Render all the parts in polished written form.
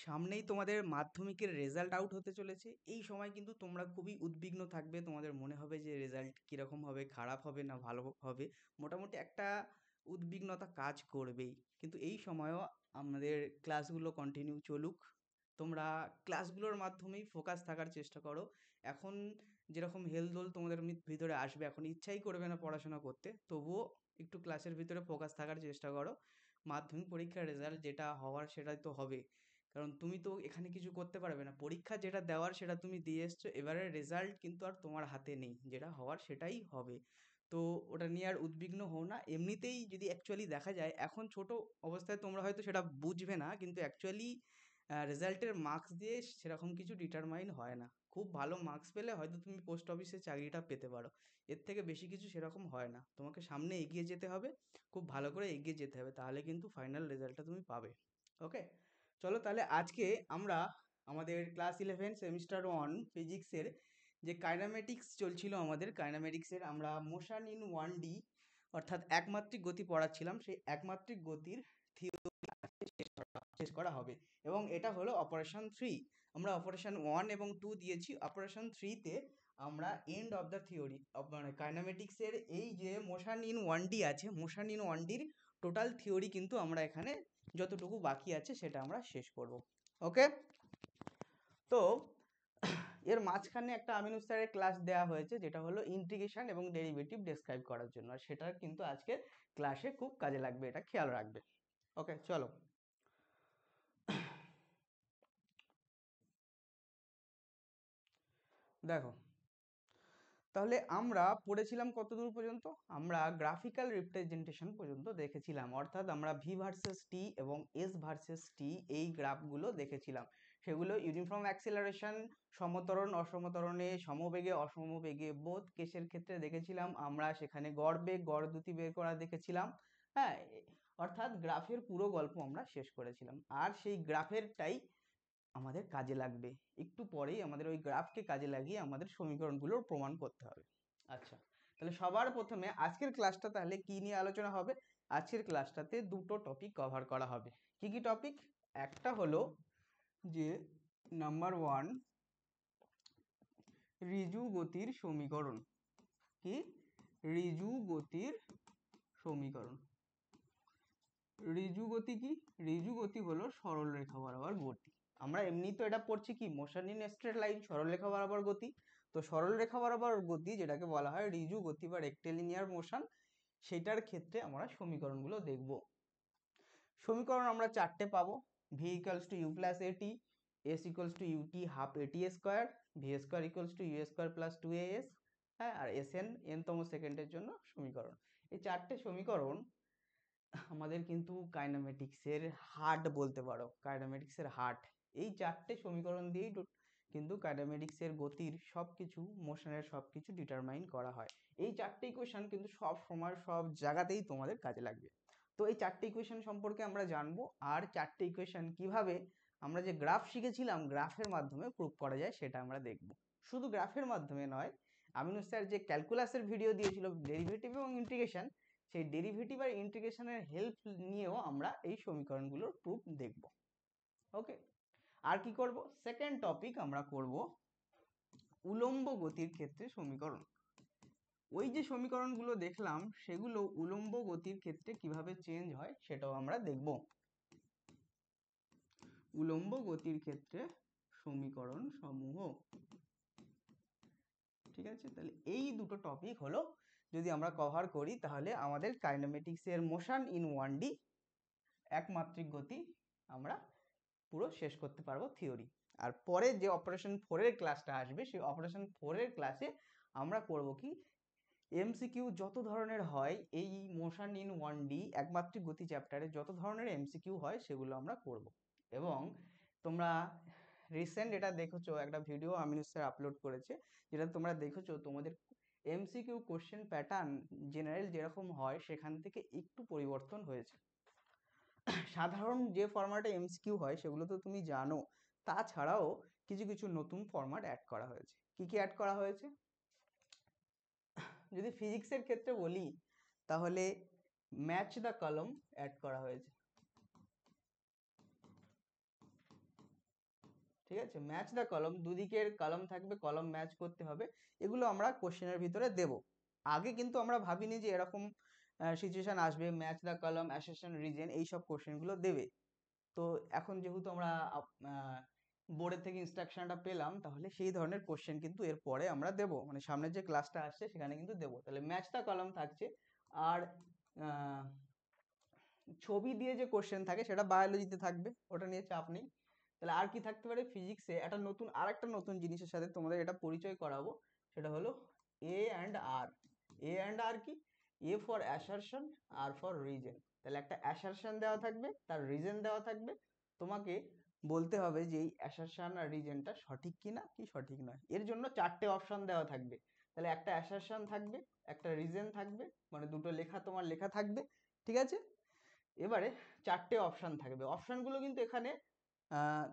সামনেই তোমাদের মাধ্যমিকের রেজাল্ট আউট হতে চলেছে। এই সময় কিন্তু তোমরা খুবই উদ্বিগ্ন থাকবে। তোমাদের মনে হবে যে রেজাল্ট কিরকম হবে, খারাপ হবে না ভালো হবে। মোটামুটি একটা উদ্বিগ্নতা কাজ করবেই। কিন্তু এই সময়ও আমাদের ক্লাসগুলো কন্টিনিউ চলুক। তোমরা ক্লাসগুলোর মাধ্যমেই ফোকাস থাকার চেষ্টা করো। এখন যেরকম হেলদোল তোমাদের ভিতরে আসবে, এখন ইচ্ছাই করবে না পড়াশোনা করতে, তবুও একটু ক্লাসের ভিতরে ফোকাস থাকার চেষ্টা করো। মাধ্যমিক পরীক্ষার রেজাল্ট যেটা হওয়ার সেটাই তো হবে। কারণ তুমি তো এখানে কিছু করতে পারবে না, পরীক্ষা যেটা দেওয়ার সেটা তুমি দিয়ে এসছো, এবারে রেজাল্ট কিন্তু আর তোমার হাতে নেই, যেটা হওয়ার সেটাই হবে। তো ওটা নিয়ে আর উদ্বিগ্ন হও না। এমনিতেই যদি অ্যাকচুয়ালি দেখা যায়, এখন ছোট অবস্থায় তোমরা হয়তো সেটা বুঝবে না, কিন্তু অ্যাকচুয়ালি রেজাল্টের মার্কস দিয়ে সেরকম কিছু ডিটারমাইন হয় না। খুব ভালো মার্কস পেলে হয়তো তুমি পোস্ট অফিসে চাকরিটা পেতে পারো, এর থেকে বেশি কিছু সেরকম হয় না। তোমাকে সামনে এগিয়ে যেতে হবে, খুব ভালো করে এগিয়ে যেতে হবে, তাহলে কিন্তু ফাইনাল রেজাল্টটা তুমি পাবে। ওকে, চলো তাহলে আজকে আমরা আমাদের ক্লাস 11 সেমিস্টার 1 ফিজিক্সের যে কাইনামেটিক্স চলছিল, আমাদের কাইনামেটিক্সের আমরা মোশন ইন 1D অর্থাৎ একমাত্রিক গতি পড়াচ্ছিলাম, সেই একমাত্রিক গতির থিওরি শেষ করা হবে। এবং এটা হলো অপারেশন 3। আমরা অপারেশন 1 এবং 2 দিয়েছি, অপারেশন 3তে আমরা এন্ড অফ দ্য থিওরি মানে কাইনামেটিক্সের এই যে মোশন ইন 1D আছে, মোশন ইন 1Dর টোটাল থিওরি কিন্তু আমরা এখানে যতটুকু বাকি আছে সেটা আমরা শেষ করব। ওকে, তো এর মাঝখানে একটা আমিনুস স্যারের ক্লাস দেওয়া হয়েছে, যেটা হলো ইন্টিগ্রেশন এবং ডেরিভেটিভ ডেসক্রাইব করার জন্য, আর সেটা কিন্তু আজকের ক্লাসে খুব কাজে লাগবে, এটা খেয়াল রাখবে। ওকে, চলো দেখো, তাহলে আমরা পড়েছিলাম কতদূর পর্যন্ত? আমরা গ্রাফিক্যাল রিপ্রেজেন্টেশন পর্যন্ত দেখেছিলাম, অর্থাৎ আমরা ভি ভার্সেস টি এবং এস ভার্সেস টি এই গ্রাফগুলো দেখেছিলাম। সেগুলো ইউনিফর্ম অ্যাক্সেলারেশন, সমতরণ অসমতরণে, সমবেগে অসমবেগে বোথ কেসের ক্ষেত্রে দেখেছিলাম আমরা। সেখানে গড় বেগ গড় দ্রুতি বের করা দেখেছিলাম। হ্যাঁ, অর্থাৎ গ্রাফের পুরো গল্প আমরা শেষ করেছিলাম, আর সেই গ্রাফেরটাই আমাদের কাজে লাগবে। একটু পরেই আমাদের ওই গ্রাফকে কাজে লাগিয়ে আমাদের সমীকরণগুলোর প্রমাণ করতে হবে। আচ্ছা, তাহলে সবার প্রথমে আজকের ক্লাসটা তাহলে কি নিয়ে আলোচনা হবে? আজকের ক্লাসটাতে দুটো টপিক কভার করা হবে। কি কি টপিক? একটা হলো যে নাম্বার 1, ঋজু গতির সমীকরণ। কি? ঋজু গতির সমীকরণ। ঋজু গতি কি? ঋজু গতি হলো সরল রেখা বরাবর গতি। আমরা এমনি তো এটা পড়ছি কি, মোশন ইন স্ট্রেট লাইন, সরল রেখা বরাবর গতি। তো সরল রেখা বরাবর গতি যেটাকে বলা হয় ঋজু গতি বা রেক্টিলিনিয়ার মোশন, সেটার ক্ষেত্রে আমরা সমীকরণগুলো দেখব। সমীকরণ আমরা চারটে পাবো। V equals to you plus A T, S equals to UT half এটি square, V square equals to you square plus 2as, হ্যাঁ, আর এস এন এনতম সেকেন্ডের জন্য সমীকরণ। এই চারটে সমীকরণ আমাদের কিন্তু কাইনেমেটিক্সের হার্ট বলতে পারো, কাইনেমেটিক্সের হার্ট। এই চারটে সমীকরণ দিয়েই কিন্তু কাইনেমেটিক্সের গতির সবকিছু, মোশনের সবকিছু ডিটারমাইন করা হয়। এই চারটে ইকুয়েশন কিন্তু সব সময় সব জায়গাতেই তোমাদের কাজে লাগবে। তো এই চারটে ইকুয়েশন সম্পর্কে আমরা জানবো, আর চারটে ইকুয়েশন কিভাবে আমরা যে গ্রাফ শিখেছিলাম গ্রাফের মাধ্যমে প্রুভ করা যায় সেটা আমরা দেখব। শুধু গ্রাফের মাধ্যমে নয়, আমিনুস স্যার যে ক্যালকুলাসের ভিডিও দিয়েছিল ডেরিভেটিভ এবং ইন্টিগ্রেশন, সেই ডেরিভেটিভ আর ইন্টিগ্রেশনের হেল্প নিয়েও আমরা এই সমীকরণগুলোর প্রুফ দেখব। ওকে, আর কি করব? সেকেন্ড টপিক আমরা করব উলম্ব গতির ক্ষেত্রে সমীকরণ। ওই যে সমীকরণগুলো দেখলাম সেগুলো উলম্ব গতির ক্ষেত্রে কিভাবে চেঞ্জ হয় সেটাও আমরা দেখব। উলম্ব গতির ক্ষেত্রে সমীকরণ সমূহ। ঠিক আছে, তাহলে এই দুটো টপিক হলো যদি আমরা কভার করি, তাহলে আমাদের কাইনেমেটিক্সের মোশন ইন 1D একমাত্রিক গতি আমরা পুরো শেষ করতে পারবো থিওরি। আর পরে যে অপারেশন 4 এর ক্লাসটা আসবে, সেই অপারেশন 4 এর ক্লাসে আমরা করব কি, এমসিকিউ যত ধরনের হয় এই মোশন ইন 1D একমাত্রিক গতি চ্যাপ্টারে, যত ধরনের এমসিকিউ হয় সেগুলো আমরা করব। এবং তোমরা রিসেন্ট এটা দেখেছো, একটা ভিডিও আমিনুস স্যার আপলোড করেছে, যেটা তোমরা দেখেছো তোমাদের এমসিকিউ কোশ্চেন প্যাটার্ন জেনারেল যেরকম হয় সেখান থেকে একটু পরিবর্তন হয়েছে। সাধারণ যে ফরম্যাটে এমসিকিউ হয় সেগুলো তো তুমি জানো, তাছাড়াও কিছু কিছু নতুন ফরম্যাট অ্যাড করা হয়েছে। কি কি অ্যাড করা হয়েছে? যদি ফিজিক্সের ক্ষেত্রে বলি, তাহলে ম্যাচ দ্য কলম অ্যাড করা হয়েছে। ঠিক আছে, ম্যাচ দ্য কলম, দুদিকের কলম থাকবে, কলম ম্যাচ করতে হবে, এগুলো আমরা কোশ্চেনের ভিতরে দেব। আগে কিন্তু আমরা ভাবিনি যে এরকম সিচুয়েশন আসবে, ম্যাচ দ্য কলম, অ্যাসারশন, রিজন, এইসব কোশ্চেনগুলো দেবে। তো এখন যেহেতু আমরা বোর্ডের থেকে ইনস্ট্রাকশনটা পেলাম, তাহলে সেই ধরনের কোশ্চেন কিন্তু এরপরে আমরা দেব, মানে সামনের যে ক্লাসটা আসছে সেখানে কিন্তু দেব। তাহলে ম্যাচ দ্য কলম থাকছে, আর ছবি দিয়ে যে কোশ্চেন থাকে সেটা বায়োলজিতে থাকবে, ওটা নিয়ে চাপ নেই। তাহলে আর কি থাকতে পারে, ফিজিক্সে একটা নতুন, আর একটা নতুন জিনিসের সাথে তোমাদের এটা পরিচয় করাবো, সেটা হলো এ and R. A and R কি, A for assertion, R for reason. তাহলে একটা অ্যাসারশন দেওয়া থাকবে, তার রিজন দেওয়া থাকবে, তোমাকে বলতে হবে যে এই অ্যাসারশন আর রিজনটা সঠিক কিনা কি সঠিক নয়। এর জন্য 4টে অপশন দেওয়া থাকবে। তাহলে একটা অ্যাসারশন থাকবে, একটা রিজন থাকবে, মানে দুটো লেখা তোমার লেখা থাকবে, ঠিক আছে। এবারে 4টে অপশন থাকবে, অপশনগুলো কিন্তু এখানে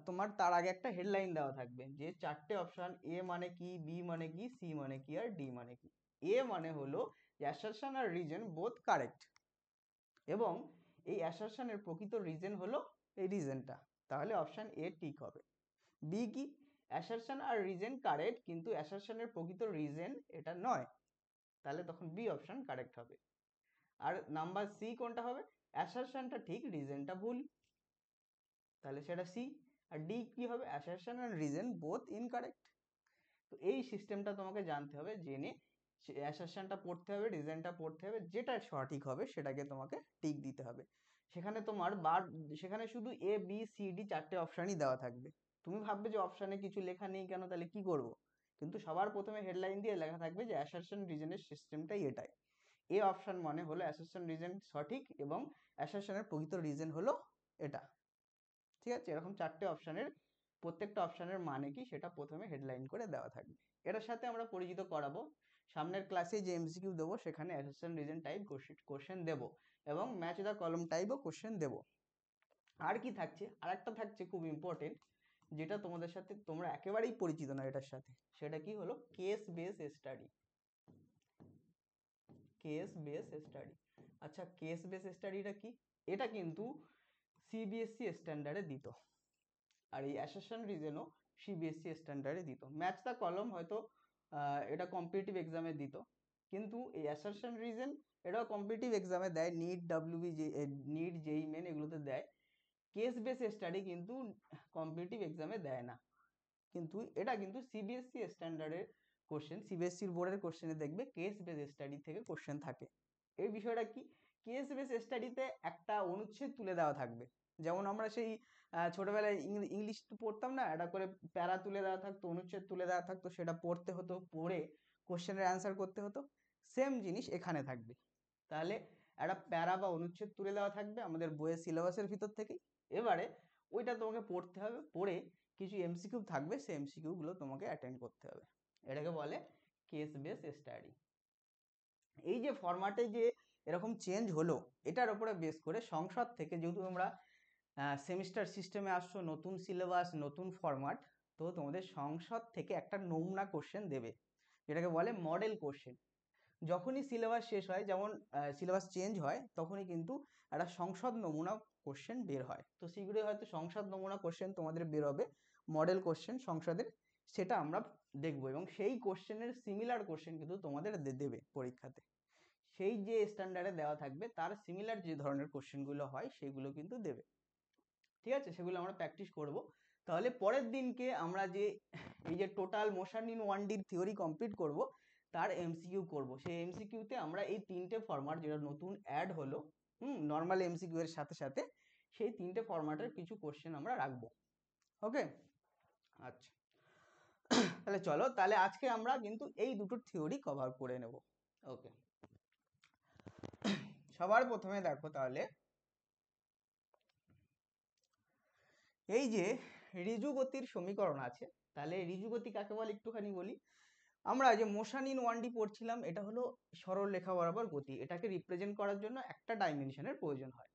তোমার তার আগে একটা হেডলাইন দেওয়া থাকবে, যে 4টে অপশন, এ মানে কি, বি মানে কি, সি মানে কি, আর ডি মানে কি। এ মানে হলো অ্যাসারশন আর রিজন বোথ কারেক্ট, এবং এই অ্যাসারশনের প্রকৃত রিজন হলো এই রিজনটা, তাহলে অপশন এ ঠিক হবে। বি কি, অ্যাসারশন আর রিজন কারেক্ট, কিন্তু অ্যাসারশনের প্রকৃত রিজন এটা নয়, তাহলে তখন বি অপশন কারেক্ট হবে। আর নাম্বার সি কোনটা হবে, অ্যাসারশনটা ঠিক, রিজনটা ভুল, তাহলে সেটা সি। আর ডি কি হবে, অ্যাসারশন আর রিজন বোথ ইনকারেক্ট। তো এই সিস্টেমটা তোমাকে জানতে হবে, জেনে অ্যাসারশনটা পড়তে হবে, রিজনটা পড়তে হবে, যেটা সঠিক হবে সেটাকে তোমাকে টিক দিতে হবে। সেখানে তোমার সেখানে শুধু এ বি সি ডি 4টে অপশনই দেওয়া থাকবে। তুমি ভাববে যে অপশনে কিছু লেখা নেই কেন, তাহলে কি করব, কিন্তু সবার প্রথমে হেডলাইন দিয়ে লেখা থাকবে যে অ্যাসারশন রিজনের সিস্টেমটাই এটাই। এ অপশন মানে হলো অ্যাসারশন রিজন সঠিক, এবং অ্যাসারশনের প্রকৃত রিজন হলো এটা, ঠিক আছে। এরকম 4টে অপশনের প্রত্যেকটা অপশনের মানে কি সেটা প্রথমে হেডলাইন করে দেওয়া থাকবে। এটার সাথে আমরা পরিচিত করাবো, সামনের ক্লাসে যে এমসিকিউ দেবো সেখানে অ্যাসারশন রিজন টাইপ কোশ্চেন দেব, এবং ম্যাচ দ্য কলম টাইপও কোশ্চেন দেব। আর কি থাকছে, আর একটা থাকছে খুব ইম্পর্টেন্ট, যেটা তোমাদের সাথে তোমরা একেবারেই পরিচিত না এটার সাথে, সেটা কি হলো case base study. Case base study, আচ্ছা কেস বেস স্টাডিটা কি, এটা কিন্তু সিবিএসসি স্ট্যান্ডার্ডে দিত, আর এই অ্যাসারশন রিজনও সিবিএসসি স্ট্যান্ডার্ডে দিত। ম্যাচ দ্য কলম হয়তো এটা কম্পিটিটিভ এক্সামে দিত, কিন্তু এই অ্যাসারশন রিজন এটাও কম্পিটিটিভ এক্সামে দেয়, নিট, ডাব্লিউবি, নিট, জেই মেন এগুলোতে দেয়। কেস বেস স্টাডি কিন্তু কম্পিটিটিভ এক্সামে দেয় না, কিন্তু এটা কিন্তু সিবিএসসি স্ট্যান্ডার্ডের কোশ্চেন, সিবিএসসির বোর্ডের কোশ্চেনে দেখবে কেস বেস স্টাডি থেকে কোশ্চেন থাকে। এই বিষয়টা কি, কেস বেস স্টাডিতে একটা অনুচ্ছেদ তুলে দেওয়া থাকবে, যেমন আমরা সেই ছোটবেলায় ইংলিশ পড়তাম না, একটা করে প্যারা তুলে দেওয়া থাকতো, অনুচ্ছেদ তুলে দেওয়া থাকতো, সেটা পড়তে হতো, পড়ে কোশ্চেনের অ্যান্সার করতে হতো, সেম জিনিস এখানে থাকবে। তাহলে একটা প্যারা বা অনুচ্ছেদ তুলে দেওয়া থাকবে আমাদের বইয়ের সিলেবাসের ভিতর থেকেই, এবারে ওইটা তোমাকে পড়তে হবে, পড়ে কিছু এমসিকিউ থাকবে, সেই এমসিকিউ গুলো তোমাকে অ্যাটেন্ড করতে হবে, এটাকে বলে কেস বেস স্টাডি। এই যে ফরম্যাটে যে এরকম চেঞ্জ হলো, এটার উপরে বেস করে সংসদ থেকে, যেহেতু তোমরা সেমিস্টার সিস্টেমে আসছো, নতুন সিলেবাস, নতুন ফরম্যাট, তো তোমাদের সংসদ থেকে একটা নমুনা কোশ্চেন দেবে, যেটাকে বলে মডেল কোশ্চেন। যখনই সিলেবাস শেষ হয়, যেমন সিলেবাস চেঞ্জ হয়, তখনই কিন্তু একটা সংসদ নমুনা কোশ্চেন বের হয়, তো শীঘ্রই হয়তো সংসদ নমুনা কোশ্চেন তোমাদের বের হবে, মডেল কোশ্চেন সংসদের, সেটা আমরা দেখবো, এবং সেই কোশ্চেনের সিমিলার কোশ্চেন কিন্তু তোমাদের দেবে পরীক্ষাতে, সেই যে স্ট্যান্ডার্ডে দেওয়া থাকবে তার সিমিলার যে ধরনের কোশ্চেনগুলো হয় সেগুলো কিন্তু দেবে, ঠিক আছে। সেগুলো আমরা প্র্যাকটিস করব। তাহলে পরের দিনকে আমরা যে এই যে total motion in 1D theory complete করব, তার এমসিকিউ করব। সেই এমসিকিউতে আমরা এই 3টে ফরম্যাট যেটা নতুন অ্যাড হলো, নর্মাল এমসিকিউ এর সাথে সাথে সেই 3টে ফরম্যাটের কিছু কোশ্চেন আমরা রাখবো, ওকে। আচ্ছা, তাহলে চলো, তাহলে আজকে আমরা কিন্তু এই দুটো থিওরি কভার করে নেব, ওকে। সবার প্রথমে দেখো তাহলে, এই যে ঋজু গতির সমীকরণ আছে, তাহলে ঋজু গতি কাকে বলে একটুখানি বলি। আমরা যে মোশন ইন 1D পড়ছিলাম, এটা হলো সরল রেখা বরাবর গতি, এটাকে রিপ্রেজেন্ট করার জন্য একটা ডাইমেনশনের প্রয়োজন হয়,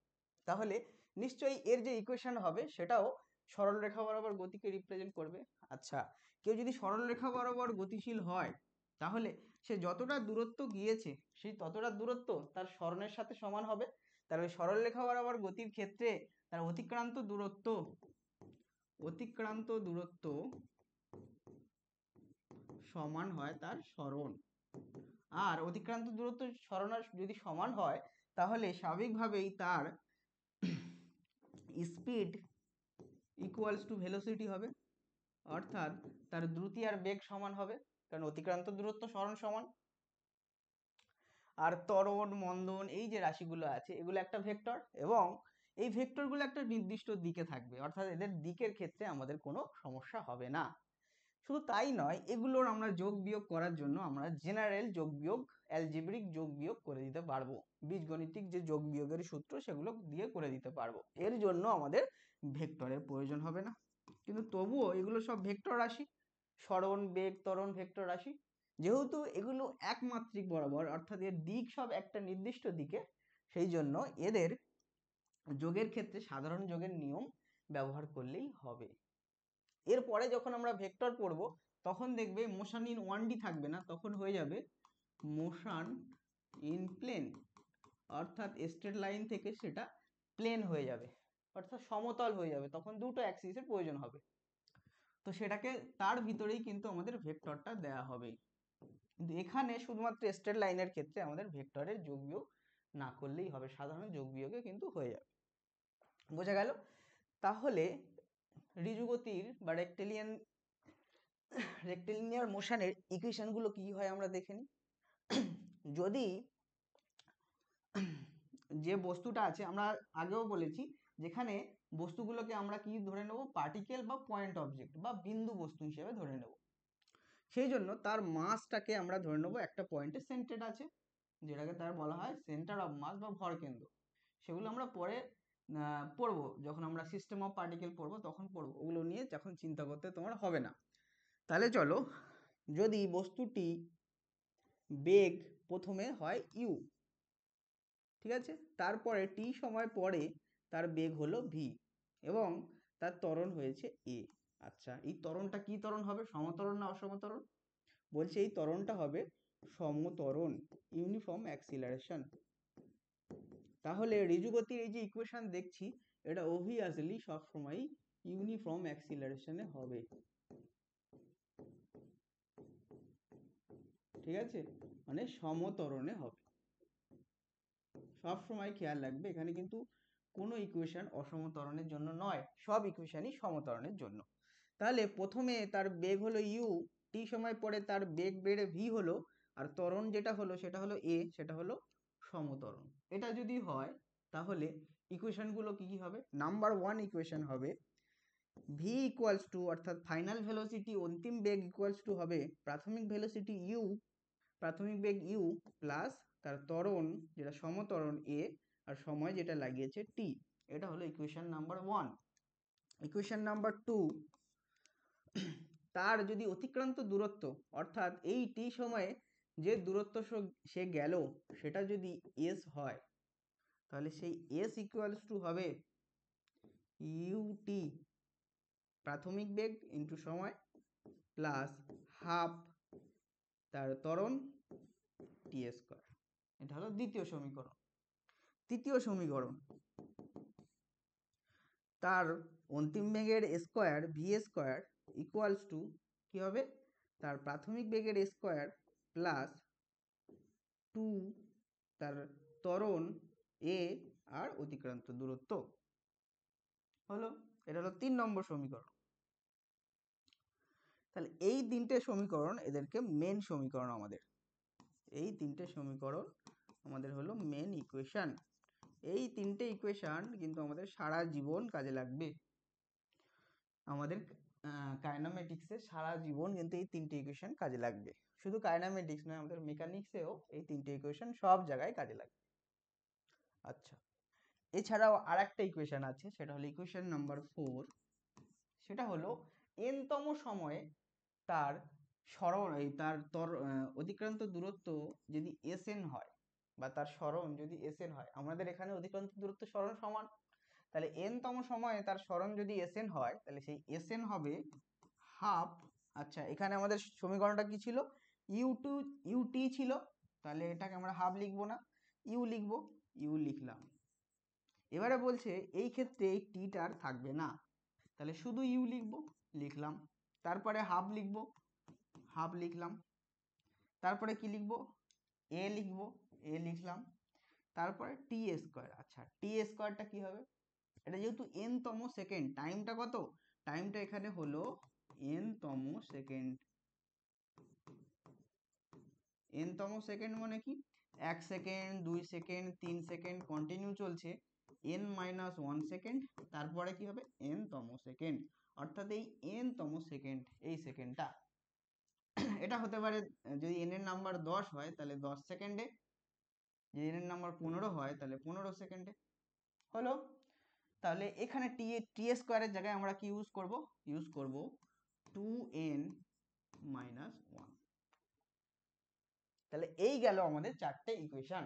তাহলে নিশ্চয়ই এর যে ইকুয়েশন হবে সেটাও সরল রেখা বরাবর গতিকে রিপ্রেজেন্ট করবে। আচ্ছা, কেউ যদি সরল রেখা বরাবর গতিশীল হয়, তাহলে সে যতটা দূরত্ব গিয়েছে সেই ততটা দূরত্ব তার সরণের সাথে সমান হবে, তাহলে সরল রেখা বরাবর গতির ক্ষেত্রে তার অতিক্রান্ত দূরত্ব অতিক্রান্ত দূরত্ব সমান হয় তার সরণ। আর অতিক্রান্ত দূরত্ব সরণ যদি সমান হয় তাহলে স্বাভাবিকভাবেই তার স্পিড ইকুয়ালস টু ভেলোসিটি হবে, অর্থাৎ তার দ্রুতি আর বেগ সমান হবে, কারণ অতিক্রান্ত দূরত্ব সরণ সমান। আর ত্বরণ, মন্দন, এই যে রাশিগুলো আছে এগুলো একটা ভেক্টর, এবং এই ভেক্টরগুলো একটা নির্দিষ্ট দিকে থাকবে, অর্থাৎ এদের দিকের ক্ষেত্রে আমাদের কোনো সমস্যা হবে না। শুধু তাই নয়, এগুলোর আমরা যোগ বিয়োগ করার জন্য আমরা জেনারেল যোগ বিয়োগ, অ্যালজেব্রিক যোগ বিয়োগ করে দিতে পারবো। বীজগণিতিক যে যোগ বিয়োগের সূত্র সেগুলো দিয়ে করে দিতে পারবো। এর জন্য আমাদের ভেক্টরের প্রয়োজন হবে না। কিন্তু তবুও এগুলো সব ভেক্টর রাশি, সরণ, বেগ, ত্বরণ ভেক্টর রাশি। যেহেতু এগুলো একমাত্রিক বরাবর, অর্থাৎ এর দিক সব একটা নির্দিষ্ট দিকে, সেই জন্য এদের যোগের ক্ষেত্রে সাধারণ যোগের নিয়ম ব্যবহার করলেই হবে। এরপরে যখন আমরা ভেক্টর পড়বো তখন দেখবে মোশন ইন 1D থাকবে না, তখন হয়ে যাবে মোশন ইন প্লেন, অর্থাৎ স্ট্রেট লাইন থেকে সেটা প্লেন হয়ে যাবে, অর্থাৎ সমতল হয়ে যাবে, তখন দুটো অ্যাক্সিসের প্রয়োজন হবে। তো সেটাকে তার ভিতরেই কিন্তু আমাদের ভেক্টরটা দেয়া হবে। কিন্তু এখানে শুধুমাত্র স্ট্রেট লাইনের ক্ষেত্রে আমাদের ভেক্টরের যোগ বিয়োগ না করলেই হবে, সাধারণ যোগ বিয়োগে কিন্তু হয়ে যাবে। বোঝা গেল? তাহলে ঋজুগতির বা রেক্টিলিনিয়ার মোশনের ইকুয়েশনগুলো কি হয় আমরা দেখে নিই। যদি যে বস্তুটা আছে, আমরা আগেও বলেছি যেখানে বস্তুগুলোকে আমরা কি ধরে নেব, পার্টিকেল বা পয়েন্ট অবজেক্ট বা বিন্দু বস্তু হিসেবে ধরে নেব। সেই জন্য তার মাসটাকে আমরা ধরে নেব একটা পয়েন্টে সেন্টার্ড আছে, যেটাকে তার বলা হয় সেন্টার অফ মাস বা ভরকেন্দ্র। সেগুলো আমরা পরে পড়বো, যখন আমরা সিস্টেম অফ পার্টিকেল পড়বো তখন পড়বো, ওগুলো নিয়ে যখন চিন্তা করতে তোমার হবে না। তাহলে চলো, যদি বস্তুটি বেগ প্রথমে হয় ইউ, ঠিক আছে, তারপরে টি সময় পরে তার বেগ হলো ভি, এবং তার ত্বরণ হয়েছে এ। আচ্ছা, এই ত্বরণটা কি ত্বরণ হবে, সমত্বরণ না অসমত্বরণ? বলছে এই ত্বরণটা হবে সমত্বরণ, ইউনিফর্ম অ্যাক্সিলারেশন। তাহলে ঋজুগতির এই যে ইকুয়েশন দেখছি, এটা অবভিয়াসলি সবসময় ইউনিফর্ম অ্যাক্সিলারেশনে হবে, ঠিক আছে, মানে সমত্বরণে হবে। সব সময় খেয়াল রাখবে, এখানে কিন্তু কোনো ইকুয়েশন অসমত্বরণের জন্য নয়, সব ইকুয়েশনই সমত্বরণের জন্য। তাহলে প্রথমে তার বেগ হলো ইউ, টি সময় পরে তার বেগ বেড়ে ভি হলো, আর ত্বরণ যেটা হলো সেটা হলো এ, সেটা হলো সমত্বরণ। এটা যদি হয় তাহলে ইকুয়েশনগুলো কি কি হবে? নাম্বার 1 ইকুয়েশন হবে ভি ইকুয়ালস টু, অর্থাৎ ফাইনাল ভেলোসিটি অন্তিম বেগ ইকুয়ালস টু হবে প্রাথমিক ভেলোসিটি ইউ, প্রাথমিক বেগ ইউ প্লাস তার ত্বরণ যেটা সমত্বরণ এ, আর সময় যেটা লাগিয়েছে টি। এটা হলো ইকুয়েশন নাম্বার 1। ইকুয়েশন নাম্বার 2, তার যদি অতিক্রান্ত দূরত্ব, অর্থাৎ এই টি সময়ে যে দূরত্ব সে গেল সেটা যদি এস হয়, তাহলে সেই এস ইকুয়ালস টু হবে ইউটি, প্রাথমিক বেগ ইন্টু সময়, প্লাস হাফ তার ত্বরণ টি স্কয়ার। এটা হলো দ্বিতীয় সমীকরণ। তৃতীয় সমীকরণ, তার অন্তিম বেগের square V square equals to কি হবে, তার প্রাথমিক বেগের স্কয়ার প্লাস 2 তার ত্বরণ এ আর অতিক্রান্ত দূরত্ব হলো। এটা হলো 3 নম্বর সমীকরণ। তাহলে এই তিনটে সমীকরণ এদেরকে মেন সমীকরণ, আমাদের এই তিনটে সমীকরণ আমাদের হলো মেন ইকুয়েশন। এই তিনটে ইকুয়েশন কিন্তু আমাদের সারা জীবন কাজে লাগবে, আমাদের কাইনেমেটিক্সে সারা জীবন কিন্তু এই তিনটে ইকুয়েশন কাজে লাগবে। শুধু কাইনেমেটিক্স নয়, আমাদের মেকানিক্সেও এই তিনটে ইকুয়েশন সব জায়গায় কাজে লাগবে। আচ্ছা, এছাড়াও আর একটা ইকুয়েশন আছে, সেটা হলো ইকুয়েশন নাম্বার 4। সেটা হলো এনতম সময়ে তার সরণ, অতিক্রান্ত দূরত্ব যদি এসএন হয়, বা তার সরণ যদি এসএন হয়, আমাদের এখানে অতিক্রান্ত দূরত্ব সরণ সমান, তাহলে এনতম সময়ে তার সরণ যদি এসএন হয় তাহলে সেই এসএন হবে হাফ। আচ্ছা, এখানে আমাদের সমীকরণটা কি ছিল, ইউটি ছিল, তাহলে এটাকে আমরা হাফ লিখবো না, ইউ লিখবো, ইউ লিখলাম। এবারে বলছে এই ক্ষেত্রে এই টিটা আর থাকবে না, তাহলে শুধু ইউ লিখবো, লিখলাম। তারপরে হাফ লিখবো, হাফ লিখলাম। তারপরে কি লিখবো, এ লিখবো, এ লিখলাম। তারপরে টি স্কোয়ার। আচ্ছা টি স্কোয়ারটা কি হবে, এটা যেহেতু এন তম সেকেন্ড, টাইমটা কত, টাইমটা এখানে হলো এন তম সেকেন্ড। এন তম সেকেন্ড মানে কি, 1 সেকেন্ড 2 সেকেন্ড 3 সেকেন্ড কন্টিনিউ চলছে, এন মাইনাস 1 সেকেন্ড, তারপরে কি হবে এন তম সেকেন্ড। অর্থাৎ এই এন তম সেকেন্ড, এই সেকেন্ডটা এটা হতে পারে, যদি এন এর নাম্বার 10 হয় তাহলে 10 সেকেন্ডে, যদি এন এর নাম্বার 15 হয় তাহলে 15 সেকেন্ডে। হলো। তাহলে এখানে টি স্কোয়ারের জায়গায় আমরা কি ইউজ করব 2n মাইনাস 1। তাহলে এই গেল আমাদের চারটে ইকুয়েশন।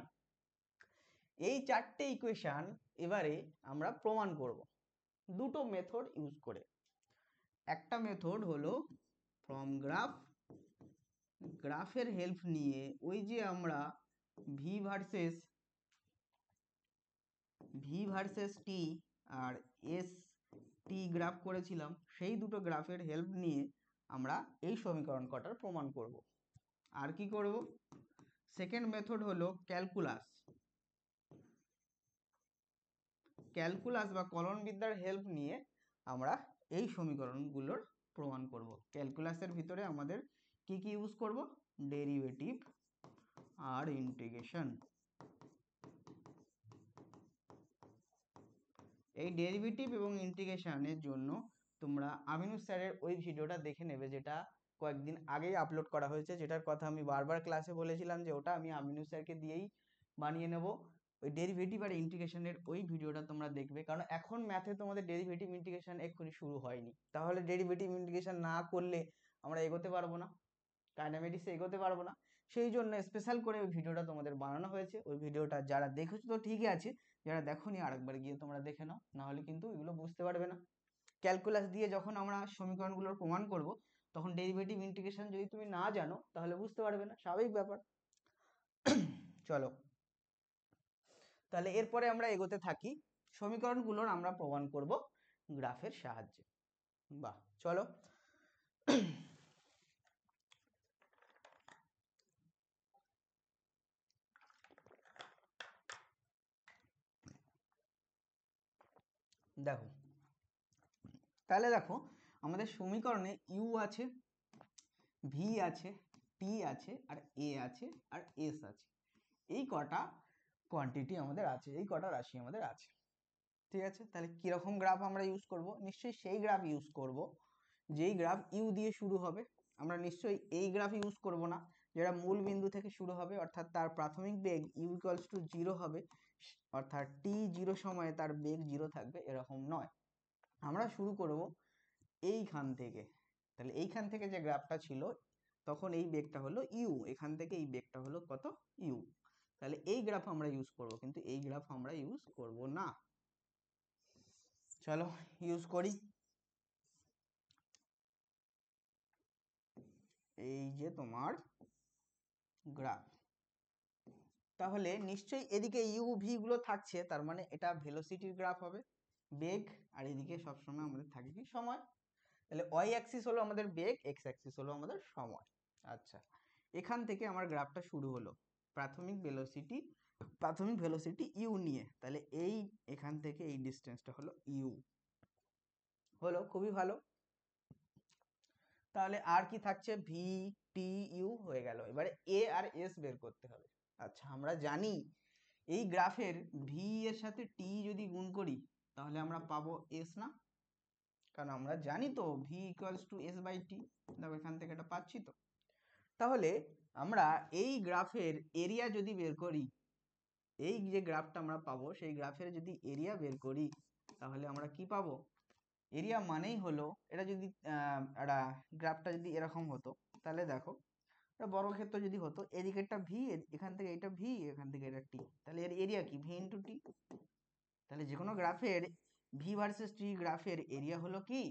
এই চারটে ইকুয়েশন এবারে আমরা প্রমাণ করব দুটো মেথড ইউজ করে। একটা মেথড হলো ফ্রম গ্রাফ, গ্রাফের হেল্প নিয়ে ওই যে আমরা ভি ভার্সেস টি আর এস টি গ্রাফ করেছিলাম, সেই দুটো গ্রাফের হেল্প নিয়ে আমরা এই সমীকরণ কটার প্রমাণ করব। আর কি করব, সেকেন্ড মেথড হলো ক্যালকুলাস বা কলনবিদ্যার হেল্প নিয়ে আমরা এই সমীকরণগুলোর প্রমাণ করব। ক্যালকুলাসের ভিতরে আমাদের কি কি ইউজ করব, ডেরিভেটিভ আর ইন্টিগ্রেশন। এই ডেরিভেটিভ এবং ইন্টিগ্রেশনের জন্য তোমরা আমিনুস স্যারের ওই ভিডিওটা দেখে নেবে, যেটা কয়েকদিন আগেই আপলোড করা হয়েছে, যেটার কথা আমি বারবার ক্লাসে বলেছিলাম যে ওটা আমি আমিনুস স্যারকে দিয়েই বানিয়ে নেব। ওই ডেরিভেটিভ আর ইন্টিগ্রেশনের ওই ভিডিওটা তোমরা দেখবে, কারণ এখন ম্যাথে তোমাদের ডেরিভেটিভ ইন্টিগ্রেশন এক্ষুনি শুরু হয়নি, তাহলে ডেরিভেটিভ ইন্টিগ্রেশন না করলে আমরা এগোতে পারবো না, কাইনেমেটিক্সে এগোতে পারবো না। সেই জন্য স্পেশাল করে ওই ভিডিওটা তোমাদের বানানো হয়েছে। ওই ভিডিওটা যারা দেখেছো তো ঠিকই আছে, যারা দেখোনি আরেকবার গিয়ে তোমরা দেখে নাও, না হলে কিন্তু এগুলো বুঝতে পারবে না। ক্যালকুলাস দিয়ে যখন আমরা সমীকরণগুলোর প্রমাণ করব, তখন ডেরিভেটিভ ইন্টিগ্রেশন যদি তুমি না জানো তাহলে বুঝতে পারবে না, স্বাভাবিক ব্যাপার। চলো তাহলে এরপরে আমরা এগোতে থাকি, সমীকরণগুলোর আমরা প্রমাণ করব গ্রাফের সাহায্যে। বাহ, চলো। দেখো, তাহলে দেখো আমাদের সমীকরণে ইউ আছে, ভি আছে, টি আছে, আর এ আছে, আর এস আছে। এই কটা কোয়ান্টিটি আমাদের আছে, এই কটা রাশি আমাদের আছে। ঠিক আছে, তাহলে কিরকম গ্রাফ আমরা ইউজ করব, নিশ্চয়ই সেই গ্রাফ ইউজ করব যেই গ্রাফ ইউ দিয়ে শুরু হবে। আমরা নিশ্চয়ই এই গ্রাফ ইউজ করব না যেটা মূল বিন্দু থেকে শুরু হবে, অর্থাৎ তার প্রাথমিক বেগ ইউ ইকুয়ালস টু 0 হবে, অর্থাৎ টি 0 সময়ে তার বেগ 0 থাকবে, এরকম নয়। আমরা শুরু করব এইখান থেকে। তাহলে এইখান থেকে যে গ্রাফটা ছিল তখন এই বেগটা হলো ইউ, এখান থেকে এই বেগটা হলো কত, ইউ। তাহলে এই গ্রাফ আমরা ইউজ করব, কিন্তু এই গ্রাফ আমরা ইউজ করব না। চলো ইউজ করি। এই যে তোমার গ্রাফ, তাহলে নিশ্চয়ই এদিকে ইউ ভি গুলো থাকছে, তার মানে এটা ভেলোসিটির গ্রাফ হবে, বেগ। আর এদিকে সবসময় আমাদের থাকে কি, সময়। তাহলে ওয়াই অ্যাক্সিস হলো আমাদের বেগ, এক্স অ্যাক্সিস হলো আমাদের সময়। আচ্ছা, এখান থেকে আমার গ্রাফটা শুরু হলো প্রাথমিক ভেলোসিটি ইউ নিয়ে। তাহলে এই এখান থেকে এই ডিস্টেন্সটা হলো ইউ, হলো খুবই ভালো। তাহলে আর কি থাকছে, ভি টি ইউ হয়ে গেল। এবারে এ আর এস বের করতে হবে। আচ্ছা, আমরা জানি এই গ্রাফের ভি এর সাথে টি যদি গুণ করি তাহলে আমরা পাবো এস না, কারণ আমরা জানি তো V equals to S by T. দেখো এখান থেকে এটা পাচ্ছি তো। তাহলে আমরা এই গ্রাফের এরিয়া যদি বের করি, এই যে গ্রাফটা আমরা পাবো সেই গ্রাফের যদি এরিয়া বের করি তাহলে আমরা কি পাবো, এরিয়া মানেই হলো, এটা যদি একটা গ্রাফটা যদি এরকম হতো তাহলে দেখো এটা বর্গক্ষেত্র যদি হতো, এদিকেরটা ভি, এখান থেকে এটা ভি, এখান থেকে এটা টি, তাহলে এর এরিয়া কি, ভি ইন্টু টি। তাহলে যে কোনো গ্রাফের ভি ভার্সেস টি গ্রাফের এরিয়া হলো কি,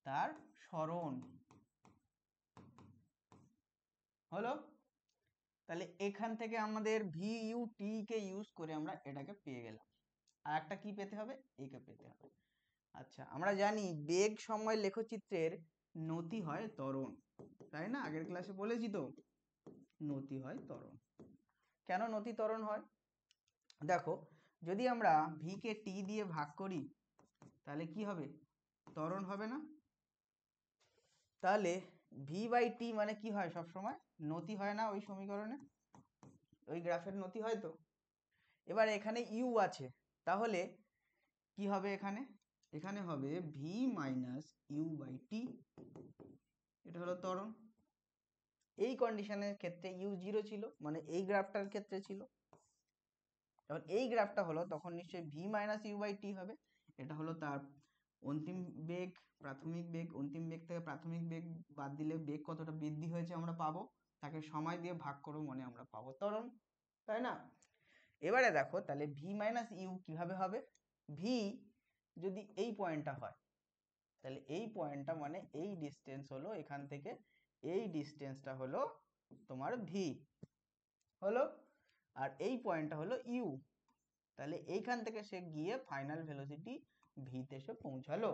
তার সরণ। হলো। তাহলে এখান থেকে আমাদের ভি ইউ টি কে ইউজ করে আমরা এটাকে পেয়ে গেলাম। আর একটা কি পেতে হবে, একে পেতে হবে। আচ্ছা, আমরা জানি বেগ সময় লেখচিত্রের নতি হয় ত্বরণ, তাই না? আগের ক্লাসে বলেছি তো, নতি হয় ত্বরণ। কেন নতি ত্বরণ হয়? দেখো, যদি আমরা ভি কে টি দিয়ে ভাগ করি তাহলে কি হবে? ত্বরণ হবে না? তাহলে ভি বাই টি মানে কি হয়? সব সময় নতি হয় না ওই সমীকরণে, ওই গ্রাফের নতি হয় তো। এবার এখানে ইউ আছে, তাহলে কি হবে এখানে? এখানে হবে ভি মাইনাস ইউ বাই টি, এটা হলো ত্বরণ। এই কন্ডিশনের ক্ষেত্রে ইউ 0 ছিল, মানে এই গ্রাফটার ক্ষেত্রে ছিল। যখন এই গ্রাফটা হলো তখন নিশ্চয়ই ভি মাইনাস ইউ বাই টি হবে। এটা হলো তার অন্তিম বেগ, প্রাথমিক বেগ। অন্তিম বেগ থেকে প্রাথমিক বেগ বাদ দিলে বেগ কতটা বৃদ্ধি হয়েছে আমরা পাবো, তাকে সময় দিয়ে ভাগ করবো, মানে আমরা পাবো ত্বরণ, তাই না? এবারে দেখো, তাহলে ভি মাইনাস ইউ কিভাবে হবে? ভি যদি এই পয়েন্টটা হয়, তাহলে এই পয়েন্টটা মানে এই ডিস্টেন্স হলো এখান থেকে, এই ডিস্টেন্সটা হলো তোমার ভি হলো, আর এই পয়েন্টটা হলো ইউ। তাহলে এইখান থেকে সে গিয়ে ফাইনাল ভেলোসিটি ভিতে এসে পৌঁছালো।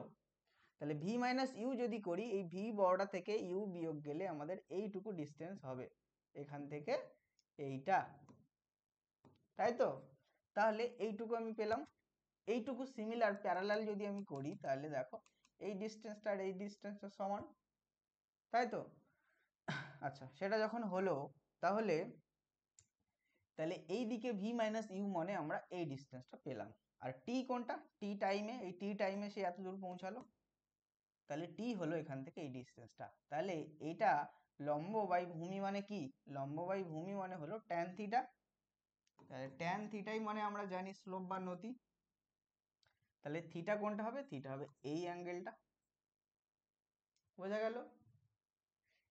তাহলে ভি মাইনাস ইউ যদি করি, এই ভি বড়টা থেকে ইউ বিয়োগ গেলে আমাদের এইটুকু ডিস্টেন্স হবে, এখান থেকে এইটা, তাই তো? তাহলে এইটুকু আমি পেলাম। এইটুকু সিমিলার প্যারালাল যদি আমি করি তাহলে দেখো এই ডিস্টেন্সটা আর এই ডিস্টেন্সটা সমান, তাই তো? আচ্ছা, সেটা যখন হলো তাহলে তাহলে এই দিকে ভি মাইনাস ইউ মানে আমরা এই ডিস্টেন্সটা পেলাম। আর টি কোনটা? টি টাইমে, এই টি টাইমে সে এত দূর পৌঁছালো, তাহলে টি হলো এখান থেকে এই ডিস্টেন্সটা। তাহলে এটা লম্ব বাই ভূমি মানে কি? লম্ব বাই ভূমি মানে হলো ট্যান থিটা। তাহলে ট্যান থিটাই মানে আমরা জানি স্লোপ বা নতি। তাহলে থিটা কোনটা হবে? থিটা হবে এই অ্যাঙ্গেলটা। বোঝা গেল?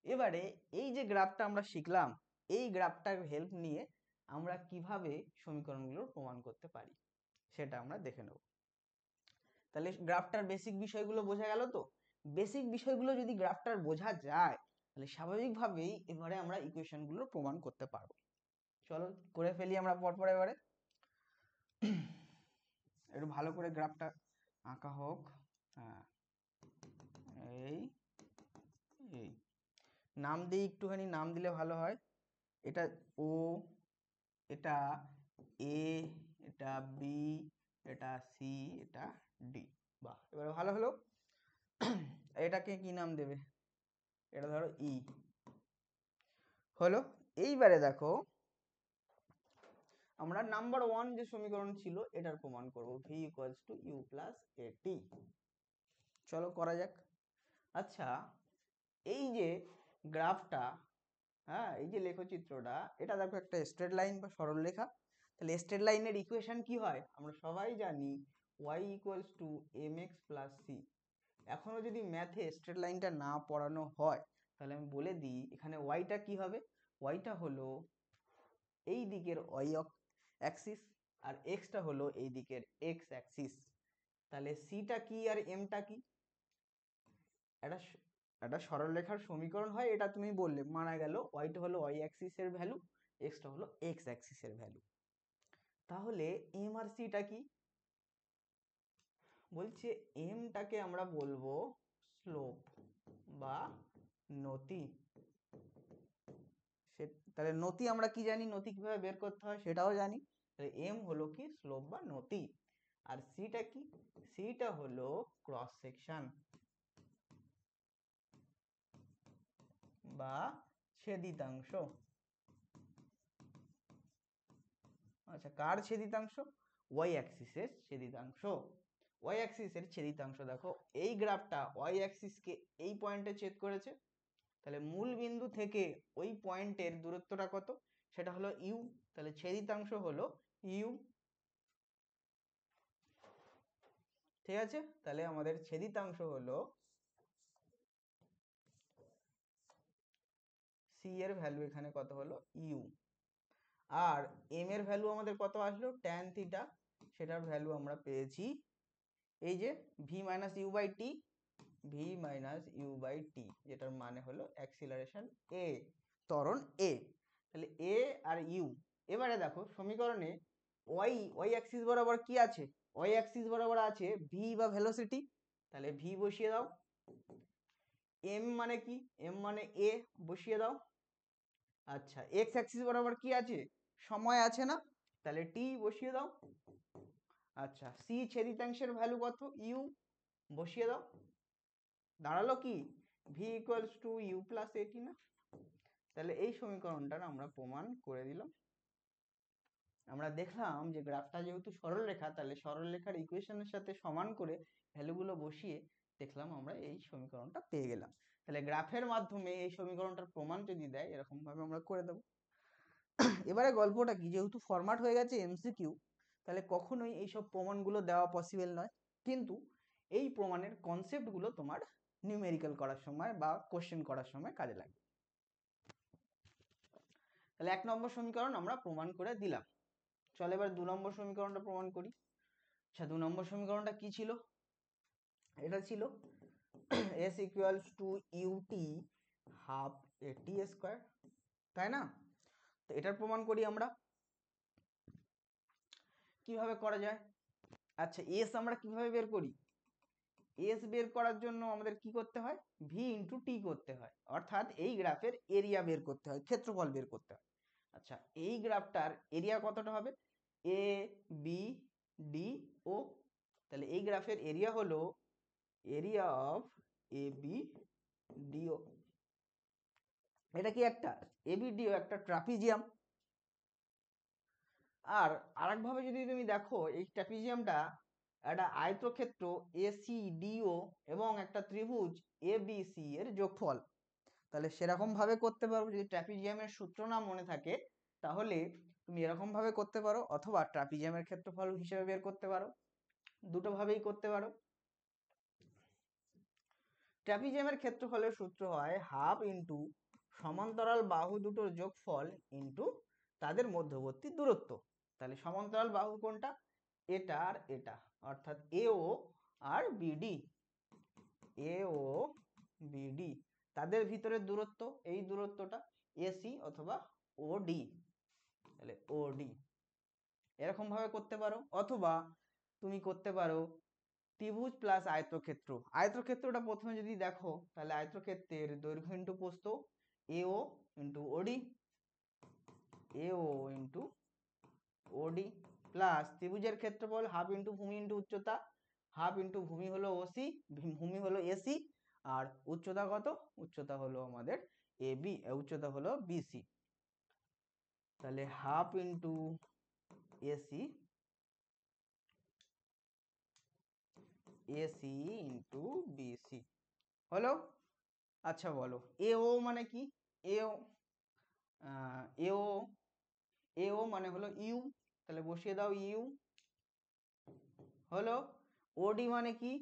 এবারে এই যে গ্রাফটা আমরা শিখলাম, এই গ্রাফটার হেল্প নিয়ে আমরা কিভাবে সমীকরণগুলো প্রমাণ করতে পারি সেটা আমরা দেখে নেব। তাহলে গ্রাফটার বেসিক বিষয়গুলো বোঝা গেল তো? বেসিক বিষয়গুলো যদি গ্রাফটার বোঝা যায় তাহলে স্বাভাবিকভাবেই এবারে আমরা ইকুয়েশনগুলো প্রমাণ করতে পারবো। চলো করে ফেলি আমরা পরপর। এবারে একটু ভালো করে গ্রাফটা আঁকা হোক। হ্যাঁ, এই এই নাম দিই, একটুখানি নাম দিলে ভালো হয়। এটা ও, এটা এ, এটা বি, এটা সি, এটা ডি। বাহ, এবারে ভালো হলো। এটাকে কি নাম দেবে? এটা ধরো ই হলো। এইবারে দেখো, আমরা নাম্বার 1 যে সমীকরণ ছিল এটার প্রমাণ করব, v equals to you plus at. চলো করা যাক। আচ্ছা, এই যে গ্রাফটা, হ্যাঁ, এই যে লেখচিত্রটা, এটা দেখো একটা স্ট্রেট লাইন বা সরলরেখা। তাহলে স্ট্রেট লাইনের ইকুয়েশন কি হয়? আমরা সবাই জানি y equals to mx plus c। এখনো যদি ম্যাথে স্ট্রেট লাইনটা না পড়ানো হয় তাহলে আমি বলে দিই, এখানে ওয়াইটা কি হবে? ওয়াইটা হলো এই দিকের ওয়াই অ্যাক্সিস, আর এক্সটা হলো এই দিকের এক্স অ্যাক্সিস। তাহলে সিটা কি আর এমটা কি? একটা একটা সরলরেখার সমীকরণ হয়, এটা তুমি বললে মানা গেল। ওয়াইটা হলো ওয়াই অ্যাক্সিসের ভ্যালু, এক্সটা হলো এক্স অ্যাক্সিসের ভ্যালু। তাহলে এম আর সিটা কি? বলছে এমটাকে আমরা বলবো স্লোপ বা নতি। তাহলে নতি আমরা কি জানি? নতি কিভাবে বের করতে হয় সেটাও জানি। তাহলে এম হলো কি? স্লোপ বা নতি। আর সিটা কি? সিটা হলো ক্রস সেকশন বা ছেদিতাংশ। আচ্ছা, কার ছেদিতাংশ? ওয়াই অ্যাক্সিসের ছেদিতাংশ। ওয়াই অ্যাক্সিসের ছেদিতাংশ দেখো, এই গ্রাফটা ওয়াই অ্যাক্সিসকে এই পয়েন্টে ছেদ করেছে। তাহলে মূল বিন্দু থেকে ওই পয়েন্টের দূরত্বটা কত? সেটা হলো ইউ। তাহলে ছেদিতাংশ হলো ইউ। ঠিক আছে, তাহলে আমাদের ছেদিতাংশ হলো সি এর ভ্যালু এখানে কত হলো? ইউ। আর এম এর ভ্যালু আমাদের কত আসলো? Tan theta. সেটার ভ্যালু আমরা পেয়েছি এই যে V minus U by T, V minus U by T, যেটার মানে হলো অ্যাক্সিলারেশন এ, ত্বরণ এ। তাহলে এ আর ইউ। এবারে দেখো সমীকরণে ওয়াই অ্যাক্সিস বরাবর কি আছে? ওয়াই অ্যাক্সিস বরাবর আছে ভি বা ভেলোসিটি। তাহলে ভি বসিয়ে দাও। এম মানে কি? এম মানে এ, বসিয়ে দাও। আচ্ছা, এক্স অ্যাক্সিস বরাবর কি আছে? সময় আছে না? তাহলে টি বসিয়ে দাও। আচ্ছা, সি ছেদিতাংশের ভ্যালু কত? ইউ, বসিয়ে দাও। দাঁড়ালো কি? V equals to you plus at না? তাহলে এই সমীকরণটার আমরা প্রমাণ করে দিলাম। আমরা দেখলাম যে গ্রাফটা যেহেতু সরলরেখা, তাহলে সরলরেখার ইকুয়েশনের সাথে সমান করে ভ্যালুগুলো বসিয়ে দেখলাম আমরা এই সমীকরণটা পেয়ে গেলাম। তাহলে গ্রাফের মাধ্যমে এই সমীকরণটার প্রমাণ যদি দেয়, এরকম ভাবে আমরা করে দেবো। এবারে গল্পটা কি, যেহেতু ফরম্যাট হয়ে গেছে এমসিকিউ, তাহলে কখনোই এইসব প্রমাণগুলো দেওয়া পসিবল নয়, কিন্তু এই প্রমাণের কনসেপ্টগুলো তোমার নিউমেরিক্যাল করার সময় বা কোশ্চেন করার সময় কাজে লাগবে। তাহলে 1 নম্বর সমীকরণ আমরা প্রমাণ করে দিলাম। চল এবার 2 নম্বর সমীকরণটা প্রমাণ করি। আচ্ছা, 2 নম্বর সমীকরণটা কি ছিল? এটা ছিল s equals to UT half এটি স্কোয়ার, তাই না? তো এটার প্রমাণ করি আমরা। কিভাবে করা যায়? আচ্ছা, এস আমরা কিভাবে বের করি? এস বের করার জন্য আমাদের কি করতে হয়? ভি ইন্টু টি করতে হয়, অর্থাৎ এই গ্রাফের এরিয়া বের করতে হয়, ক্ষেত্রফল বের করতে হয়। আচ্ছা, এই গ্রাফটার এরিয়া কতটা হবে? A B D O. তাহলে এই গ্রাফের এরিয়া হলো area of A B D O. এটা কি একটা এবিডিও, একটা ট্রাপিজিয়াম। আর আরেকভাবে যদি তুমি দেখো, এই ট্রাপিজিয়ামটা একটা আয়তক্ষেত্র এসিডিও এবং একটা ত্রিভুজ এবিসি এর যোগফল। তাহলে সেরকম ভাবে করতে পারো। যদি ট্রাপিজিয়ামের সূত্র না মনে থাকে, তাহলে তুমি এরকম ভাবে করতে পারো, অথবা ট্রাপিজিয়ামের ক্ষেত্রফল হিসেবে বের করতে পারো। দুটো ভাবেই করতে পারো। ট্রাপিজিয়ামের ক্ষেত্রফলের সূত্র হয় হাফ ইন্টু সমান্তরাল বাহু দুটোর যোগফল ইন্টু তাদের মধ্যবর্তী দূরত্ব। তাহলে সমান্তরাল বাহু কোনটা? এটা আর এটা, অর্থাৎ এও আর বিডি। এও বিডি, তাদের ভিতরের দূরত্ব, এই দূরত্বটা এসি অথবা ওডি। তাহলে ওডি এরকম ভাবে করতে পারো, অথবা তুমি করতে পারো ত্রিভুজ প্লাস আয়তক্ষেত্র। আয়তক্ষেত্রটা প্রথমে যদি দেখো, তাহলে আয়তক্ষেত্রের দৈর্ঘ্য ইন্টু প্রস্থ এও ইন্টু ওডি, এও ইন্টু ওডি, প্লাস ত্রিভুজের ক্ষেত্রফল হাফ ইন্টু ভূমি ইন্টু উচ্চতা। হাফ ইন্টু ভূমি হলো ওসি, ভূমি হলো এসি, আর উচ্চতা কত? উচ্চতা হলো আমাদের এবি, উচ্চতা হলো বিসি। তাহলে half into AC, AC into BC হলো। আচ্ছা বলো, এও মানে কি? এও এও এও মানে হলো ইউ, তাহলে বসিয়ে দাও ইউ হলো। ওডি মানে কি?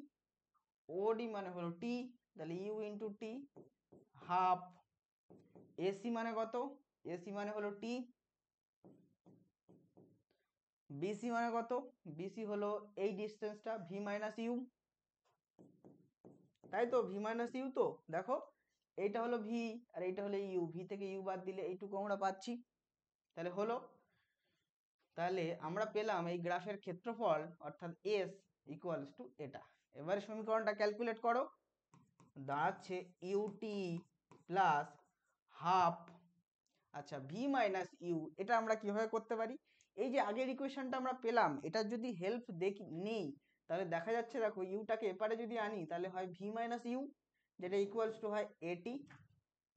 ওডি মানে হলো টি, তাহলে u into t. Half AC মানে কত? এসি মানে হলো টি। বিসি মানে কত? বিসি হলো এই ডিস্টেন্সটা, ভি মাইনাস ইউ, তাই তো? ভি মাইনাস ইউ, তো দেখো এইটা হলো ভি আর এইটা হলো ইউ, ভি থেকে ইউ বাদ দিলে এইটুকু আমরা পাচ্ছি। তাহলে হলো, তাহলে আমরা পেলাম এই গ্রাফের ক্ষেত্রফল অর্থাৎ এস ইকুয়ালস টু এটা। এবারে সমীকরণটা ক্যালকুলেট করো, দাঁড়াচ্ছে ইউটি প্লাস হাফ, আচ্ছা ভি মাইনাস ইউ। এটা আমরা কিভাবে করতে পারি? এই যে আগের ইকুয়েশনটা আমরা পেলাম, এটার যদি হেল্প দেখি নেই, তাহলে দেখা যাচ্ছে, দেখো ইউটাকে এপারে যদি আনি, তাহলে হয় ভি মাইনাস ইউ, যেটা ইকুয়ালস টু হয় এটি।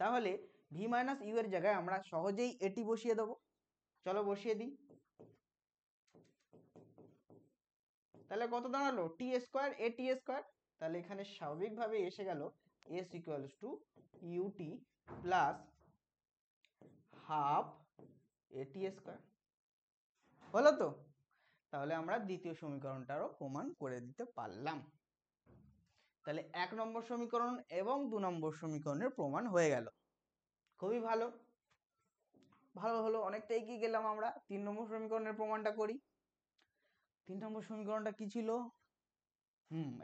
তাহলে ভি মাইনাস ইউ এর জায়গায় আমরা সহজেই এটি বসিয়ে দেবো। চলো বসিয়ে দিই। তাহলে কত দাঁড়ালো? T square a t square. তাহলে এখানে স্বাভাবিকভাবে এসে গেল s equals to UT plus half এটি স্কোয়ার, হলো তো? তাহলে আমরা দ্বিতীয় সমীকরণটারও প্রমাণ করে দিতে পারলাম। তাহলে 1 নম্বর সমীকরণ এবং 2 নম্বর সমীকরণের প্রমাণ হয়ে গেল। খুবই ভালো, ভালো হলো, অনেকটা এগিয়ে গেলাম আমরা। 3 নম্বর সমীকরণের প্রমাণটা করি। 3 নম্বর সমীকরণটা কি ছিল?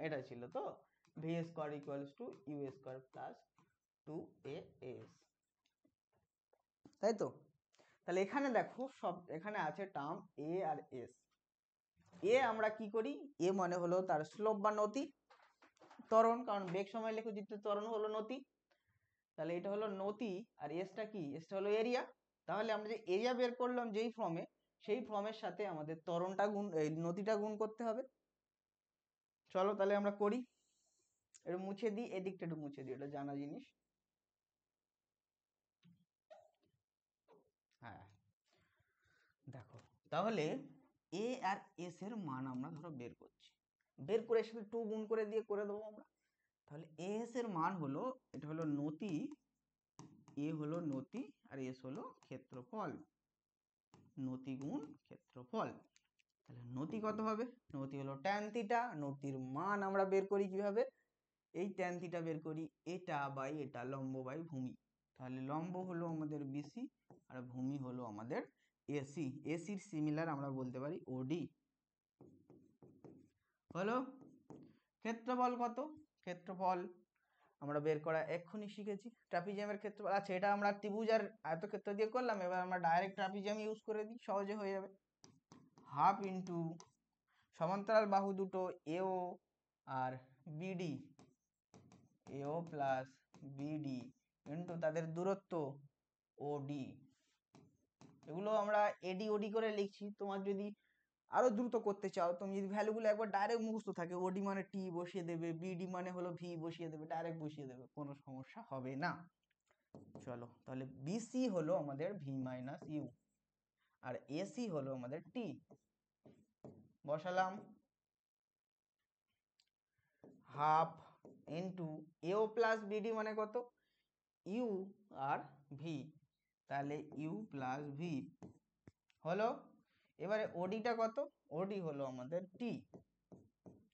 এটা ছিল তো, v square equals to you square plus 2as, তাই তো? তাহলে এখানে দেখো, সব এখানে আছে টার্ম এ আর এস। এ আমরা কি করি? এ মানে হলো তার স্লোপ বা নতি, ত্বরণ, কারণ বেগ সময় লেখচিত্র ত্বরণ হলো নতি, তাহলে এটা হলো নতি, আর এসটা কি, এসটা হলো এরিয়া। তাহলে আমরা যে এরিয়া বের করলাম যেই ফর্মে, সেই ফর্মের সাথে আমাদের ত্বরণটা গুণ, এই নতিটা গুণ করতে হবে। চলো তাহলে আমরা করি, একটু মুছে দিই, এদিকটা একটু মুছে দিই, এটা জানা জিনিস। হ্যাঁ দেখো, তাহলে এ আর এস এর মান আমরা ধরো বের করছি, বের করে এর সাথে 2 গুণ করে দিয়ে করে দেবো আমরা। তাহলে এস এর মান হলো, এটা হলো নতি, এ হলো নতি আর এস হলো ক্ষেত্রফল, নতি গুণ ক্ষেত্রফল। তাহলে নতি কত হবে, নতি হলো ট্যান থিটা, নতির মান আমরা বের করি কিভাবে, এই ট্যান থিটা বের করি এটা বাই এটা, লম্ব বাই ভূমি। তাহলে লম্ব হলো আমাদের বিসি আর ভূমি হলো আমাদের এসি, এসির সিমিলার আমরা বলতে পারি ওডি। হলো ক্ষেত্রফল কত, ক্ষেত্রফল আমরা বের করা এক্ষুনি শিখেছি, ট্রাপিজিয়ামের ক্ষেত্রফল। আচ্ছা এটা আমরা ত্রিভুজ আর আয়তক্ষেত্র দিয়ে করলাম, এবার আমরা ডাইরেক্ট ট্রাপিজিয়াম ইউজ করে দিই, সহজে হয়ে যাবে। হাফ ইন্টু সমান্তরাল বাহু দুটো এও আর বিডি, এও প্লাস বিডি ইন্টু তাদের দূরত্ব ওডি। এগুলো আমরা এডি ওডি করে লিখছি, তোমার যদি আরো দ্রুত করতে চাও, তুমি যদি ভ্যালুগুলো একবার ডাইরেক্ট মুখস্থ থাকে, ওডি মানে টি বসিয়ে দেবে, বিডি মানে হলো ভি বসিয়ে দেবে, ডাইরেক্ট বসিয়ে দেবে, কোনো সমস্যা হবে না। চলো তাহলে বিসি হলো আমাদের ভি মাইনাস ইউ আর এসি হলো আমাদের টি, বসালাম। Half into AO plus BD মানে কত, ইউ আর ভি, তাহলে ইউ প্লাস ভি হলো। এবারে ওডিটা কত, ওডি হলো আমাদের টি।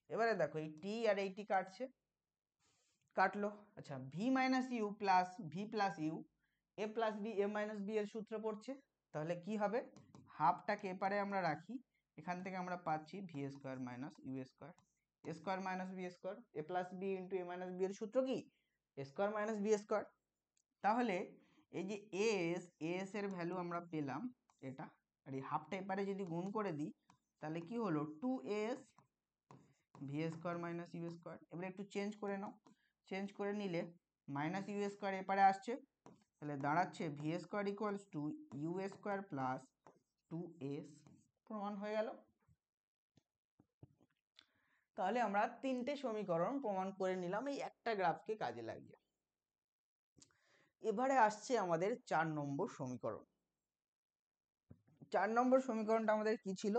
এবারে দেখো এই টি আর এই টি কাটছে, কাটলো। আচ্ছা v minus u plus v plus u, a plus b a minus b এর সূত্র পড়ছে, তাহলে কি হবে, হাফটাকে এপারে আমরা রাখি, এখান থেকে আমরা পাচ্ছি v square minus u square, a square minus b square, a plus b into a minus b এর সূত্র কি, a square minus b square. তাহলে এই যে এস, এস এর ভ্যালু আমরা পেলাম এটা, আর এই হাফটা এপারে যদি গুণ করে দিই, তাহলে কি হলো 2s v square minus u square. এবারে একটু চেঞ্জ করে নাও, চেঞ্জ করে নিলে মাইনাস ইউ স্কোয়ার এপারে আসছে, তাহলে দাঁড়াচ্ছে v square equals to you square plus 2s, প্রমাণ হয়ে গেল। তাহলে আমরা তিনটে সমীকরণ প্রমাণ করে নিলাম এই একটা গ্রাফকে কাজে লাগিয়ে। এবারে আসছে আমাদের 4 নম্বর সমীকরণ। 4 নম্বর সমীকরণটা আমাদের কি ছিল,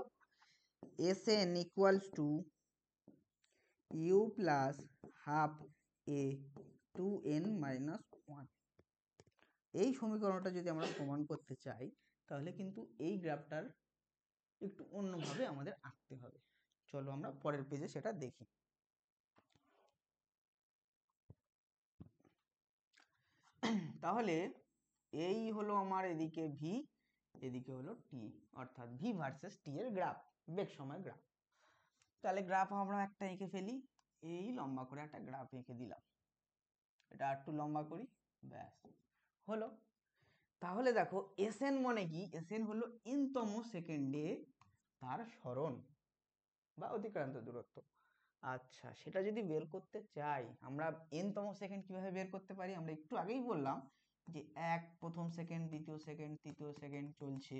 s n equals to you plus half a two n minus one. এই সমীকরণটা যদি আমরা প্রমাণ করতে চাই, তাহলে কিন্তু এই গ্রাফটার একটু অন্যভাবে আমাদের আঁকতে হবে। চলো আমরা পরের পেজে সেটা দেখি। তাহলে এই হলো আমার এদিকে ভি, এদিকে হলো টি, অর্থাৎ ভি ভার্সেস টি এর গ্রাফ, বেগ সময় গ্রাফ। তাহলে গ্রাফ আমরা একটা এঁকে ফেলি, এই লম্বা করে একটা গ্রাফ এঁকে দিলাম, এটা একটু লম্বা করি, ব্যাস হলো। তাহলে দেখো এসএন মানে কি, এসএন হলো এনতম সেকেন্ডে তার সরণ বা অতিক্রান্ত দূরত্ব। আচ্ছা সেটা যদি বের করতে চাই আমরা এনতম সেকেন্ড কিভাবে বের করতে পারি, আমরা একটু আগেই বললাম যে প্রথম সেকেন্ড, দ্বিতীয় সেকেন্ড, তৃতীয় সেকেন্ড চলছে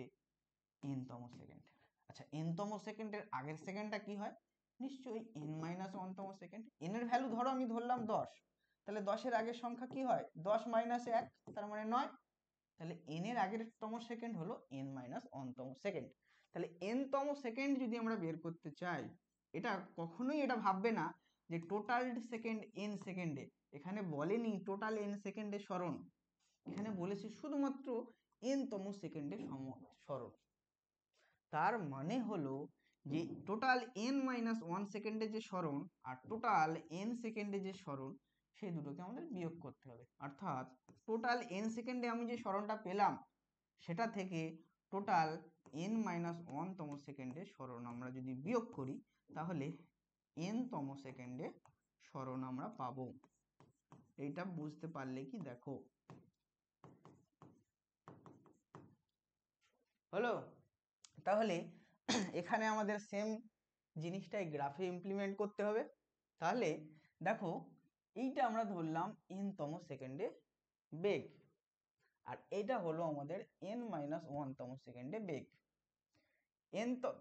এনতম সেকেন্ড। আচ্ছা এনতম সেকেন্ডের আগের সেকেন্ডটা কি হয়, নিশ্চয়ই এন মাইনাস ওয়ানতম সেকেন্ড। এন এর ভ্যালু ধরো আমি ধরলাম 10, তাহলে 10-এর আগের সংখ্যা কি হয়, 10 মাইনাস 1, তার মানে 9। তাহলে এন এর আগের তম সেকেন্ড হলো এন মাইনাস ওয়ানতম সেকেন্ড। তাহলে এন তম সেকেন্ড যদি আমরা বের করতে চাই, এটা কখনোই এটা ভাববে না যে টোটাল সেকেন্ড এন সেকেন্ডে, এখানে বলেনি টোটাল এন সেকেন্ডে সরণ, এখানে বলেছে শুধুমাত্র এন তম সেকেন্ডে সরণ। তার মানে হলো যে টোটাল এন মাইনাস ওয়ান সেকেন্ডে যে সরণ আর টোটাল এন সেকেন্ডে যে সরণ, সেই দুটোকে আমাদের বিয়োগ করতে হবে। অর্থাৎ টোটাল এন সেকেন্ডে আমি যে সরণটা পেলাম, সেটা থেকে টোটাল এন মাইনাস ওয়ানতম সেকেন্ডে সরণ আমরা যদি বিয়োগ করি, তাহলে এন তম সেকেন্ডে সরণ আমরা পাবো। এইটা বুঝতে পারলে কি দেখো হলো। তাহলে এখানে আমাদের সেম জিনিসটাই গ্রাফে ইমপ্লিমেন্ট করতে হবে। তাহলে দেখো এইটা আমরা ধরলাম n তম সেকেন্ডে বেগ, আর এটা হলো আমাদের n-1 তম সেকেন্ডে বেগ।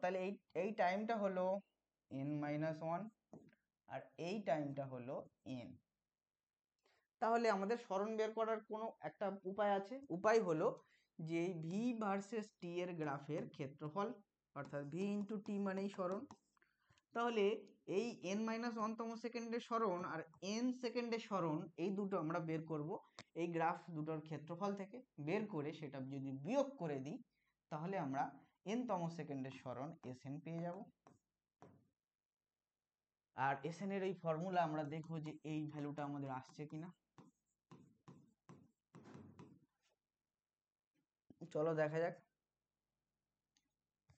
তাহলে এই টাইমটা হলো n-1 আর এই টাইমটা হলো n। তাহলে আমাদের সরণ বের করার কোনো একটা উপায় আছে। উপায় হলো যে ভি ভার্সেস টি এর গ্রাফের ক্ষেত্রফল, অর্থাৎ ভি ইন্টু টি মানেই সরণ। তাহলে এই n-1 তম সেকেন্ডের সরণ আর n সেকেন্ডের সরণ, এই দুটো আমরা বের করব এই গ্রাফ দুটোর ক্ষেত্রফল থেকে। বের করে সেটা যদি বিয়োগ করে দিই তাহলে আমরা n তম সেকেন্ডের সরণ Sn পেয়ে যাব। আর Sn এর এই ফর্মুলা আমরা দেখবো যে এই ভ্যালুটা আমাদের আসছে কিনা। চলো দেখা যাক।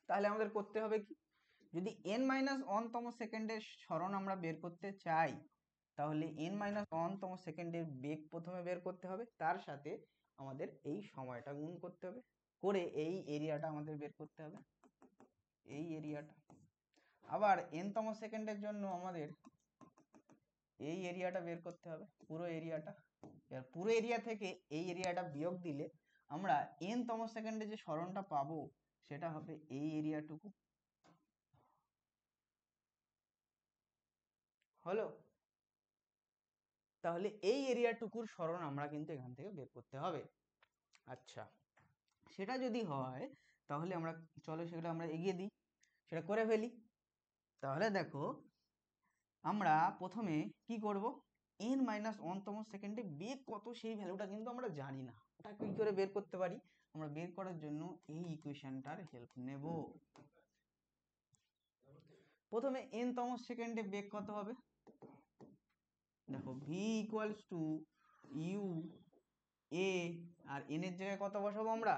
তাহলে আমাদের করতে হবে কি, যদি n-1 তম সেকেন্ডের সরণ আমরা বের করতে চাই তাহলে n-1 তম সেকেন্ডের বেগ প্রথমে বের করতে হবে, তার সাথে আমাদের এই সময়টা গুণ করতে হবে, করে এই এরিয়াটা আমাদের বের করতে হবে, এই এরিয়াটা। আবার n তম সেকেন্ডের জন্য আমাদের এই এরিয়াটা বের করতে হবে, পুরো এরিয়াটা। এর পুরো এরিয়া থেকে এই এরিয়াটা বিয়োগ দিলে আমরা n তম সেকেন্ডে যে সরণটা পাবো সেটা হবে এই এরিয়াটুকু। হলো? তাহলে এই এরিয়াটুকুর সরণ আমরা কিন্তু এখান থেকে বের করতে হবে। আচ্ছা, সেটা যদি হয় তাহলে আমরা চলো সেটা আমরা এগিয়ে দিই, সেটা করে ফেলি। তাহলে দেখো আমরা প্রথমে কি করব, n-1 তম সেকেন্ডে বেগ কত সেই ভ্যালুটা কিন্তু আমরা জানি না, ওটা কি করে বের করতে পারি? আমরা বের করার জন্য এই ইকুয়েশনটার হেল্প নেব। প্রথমে n তম সেকেন্ডে বেগ কত হবে, দেখো v equals to u a, আর n এর জায়গায় কত বসাবো আমরা,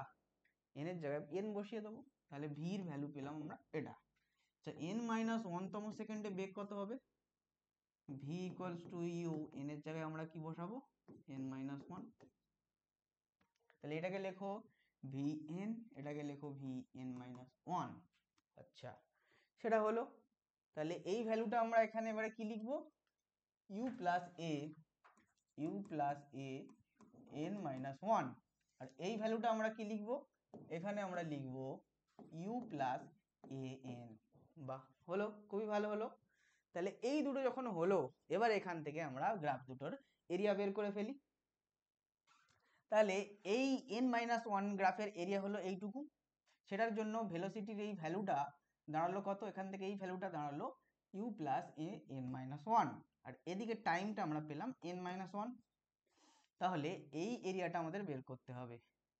n এর জায়গায় n বসিয়ে দেবো, তাহলে v এর ভ্যালু পেলাম আমরা এটা। আচ্ছা, n-1 তম সেকেন্ডে বেগ কত হবে, v equals to u, n এর জায়গায় আমরা কি বসাবো, n-1। তাহলে এটাকে লেখো vn, এটাকে লেখো vn-1। আচ্ছা, সেটা হলো। তাহলে এই ভ্যালুটা আমরা এখানে এবারে কি লিখবো, u plus A, u plus a n-1। আর এই ভ্যালুটা আমরা কি লিখবো, এখানে আমরা লিখবো u প্লাস এ এন। বাহ, হলো, খুবই ভালো হলো। তাহলে এই দুটো যখন হলো, এবার এখান থেকে আমরা গ্রাফ দুটোর এরিয়া বের করে ফেলি। তাহলে এই n-1 গ্রাফের এরিয়া হলো এইটুকু, সেটার জন্য ভেলোসিটির এই ভ্যালুটা দাঁড়ালো কত, এখান থেকে এই ভ্যালুটা দাঁড়ালো u প্লাস এ n-1, আর এদিকে টাইমটা আমরা পেলাম n-1। তাহলে এই এরিয়াটা আমাদের বের করতে হবে।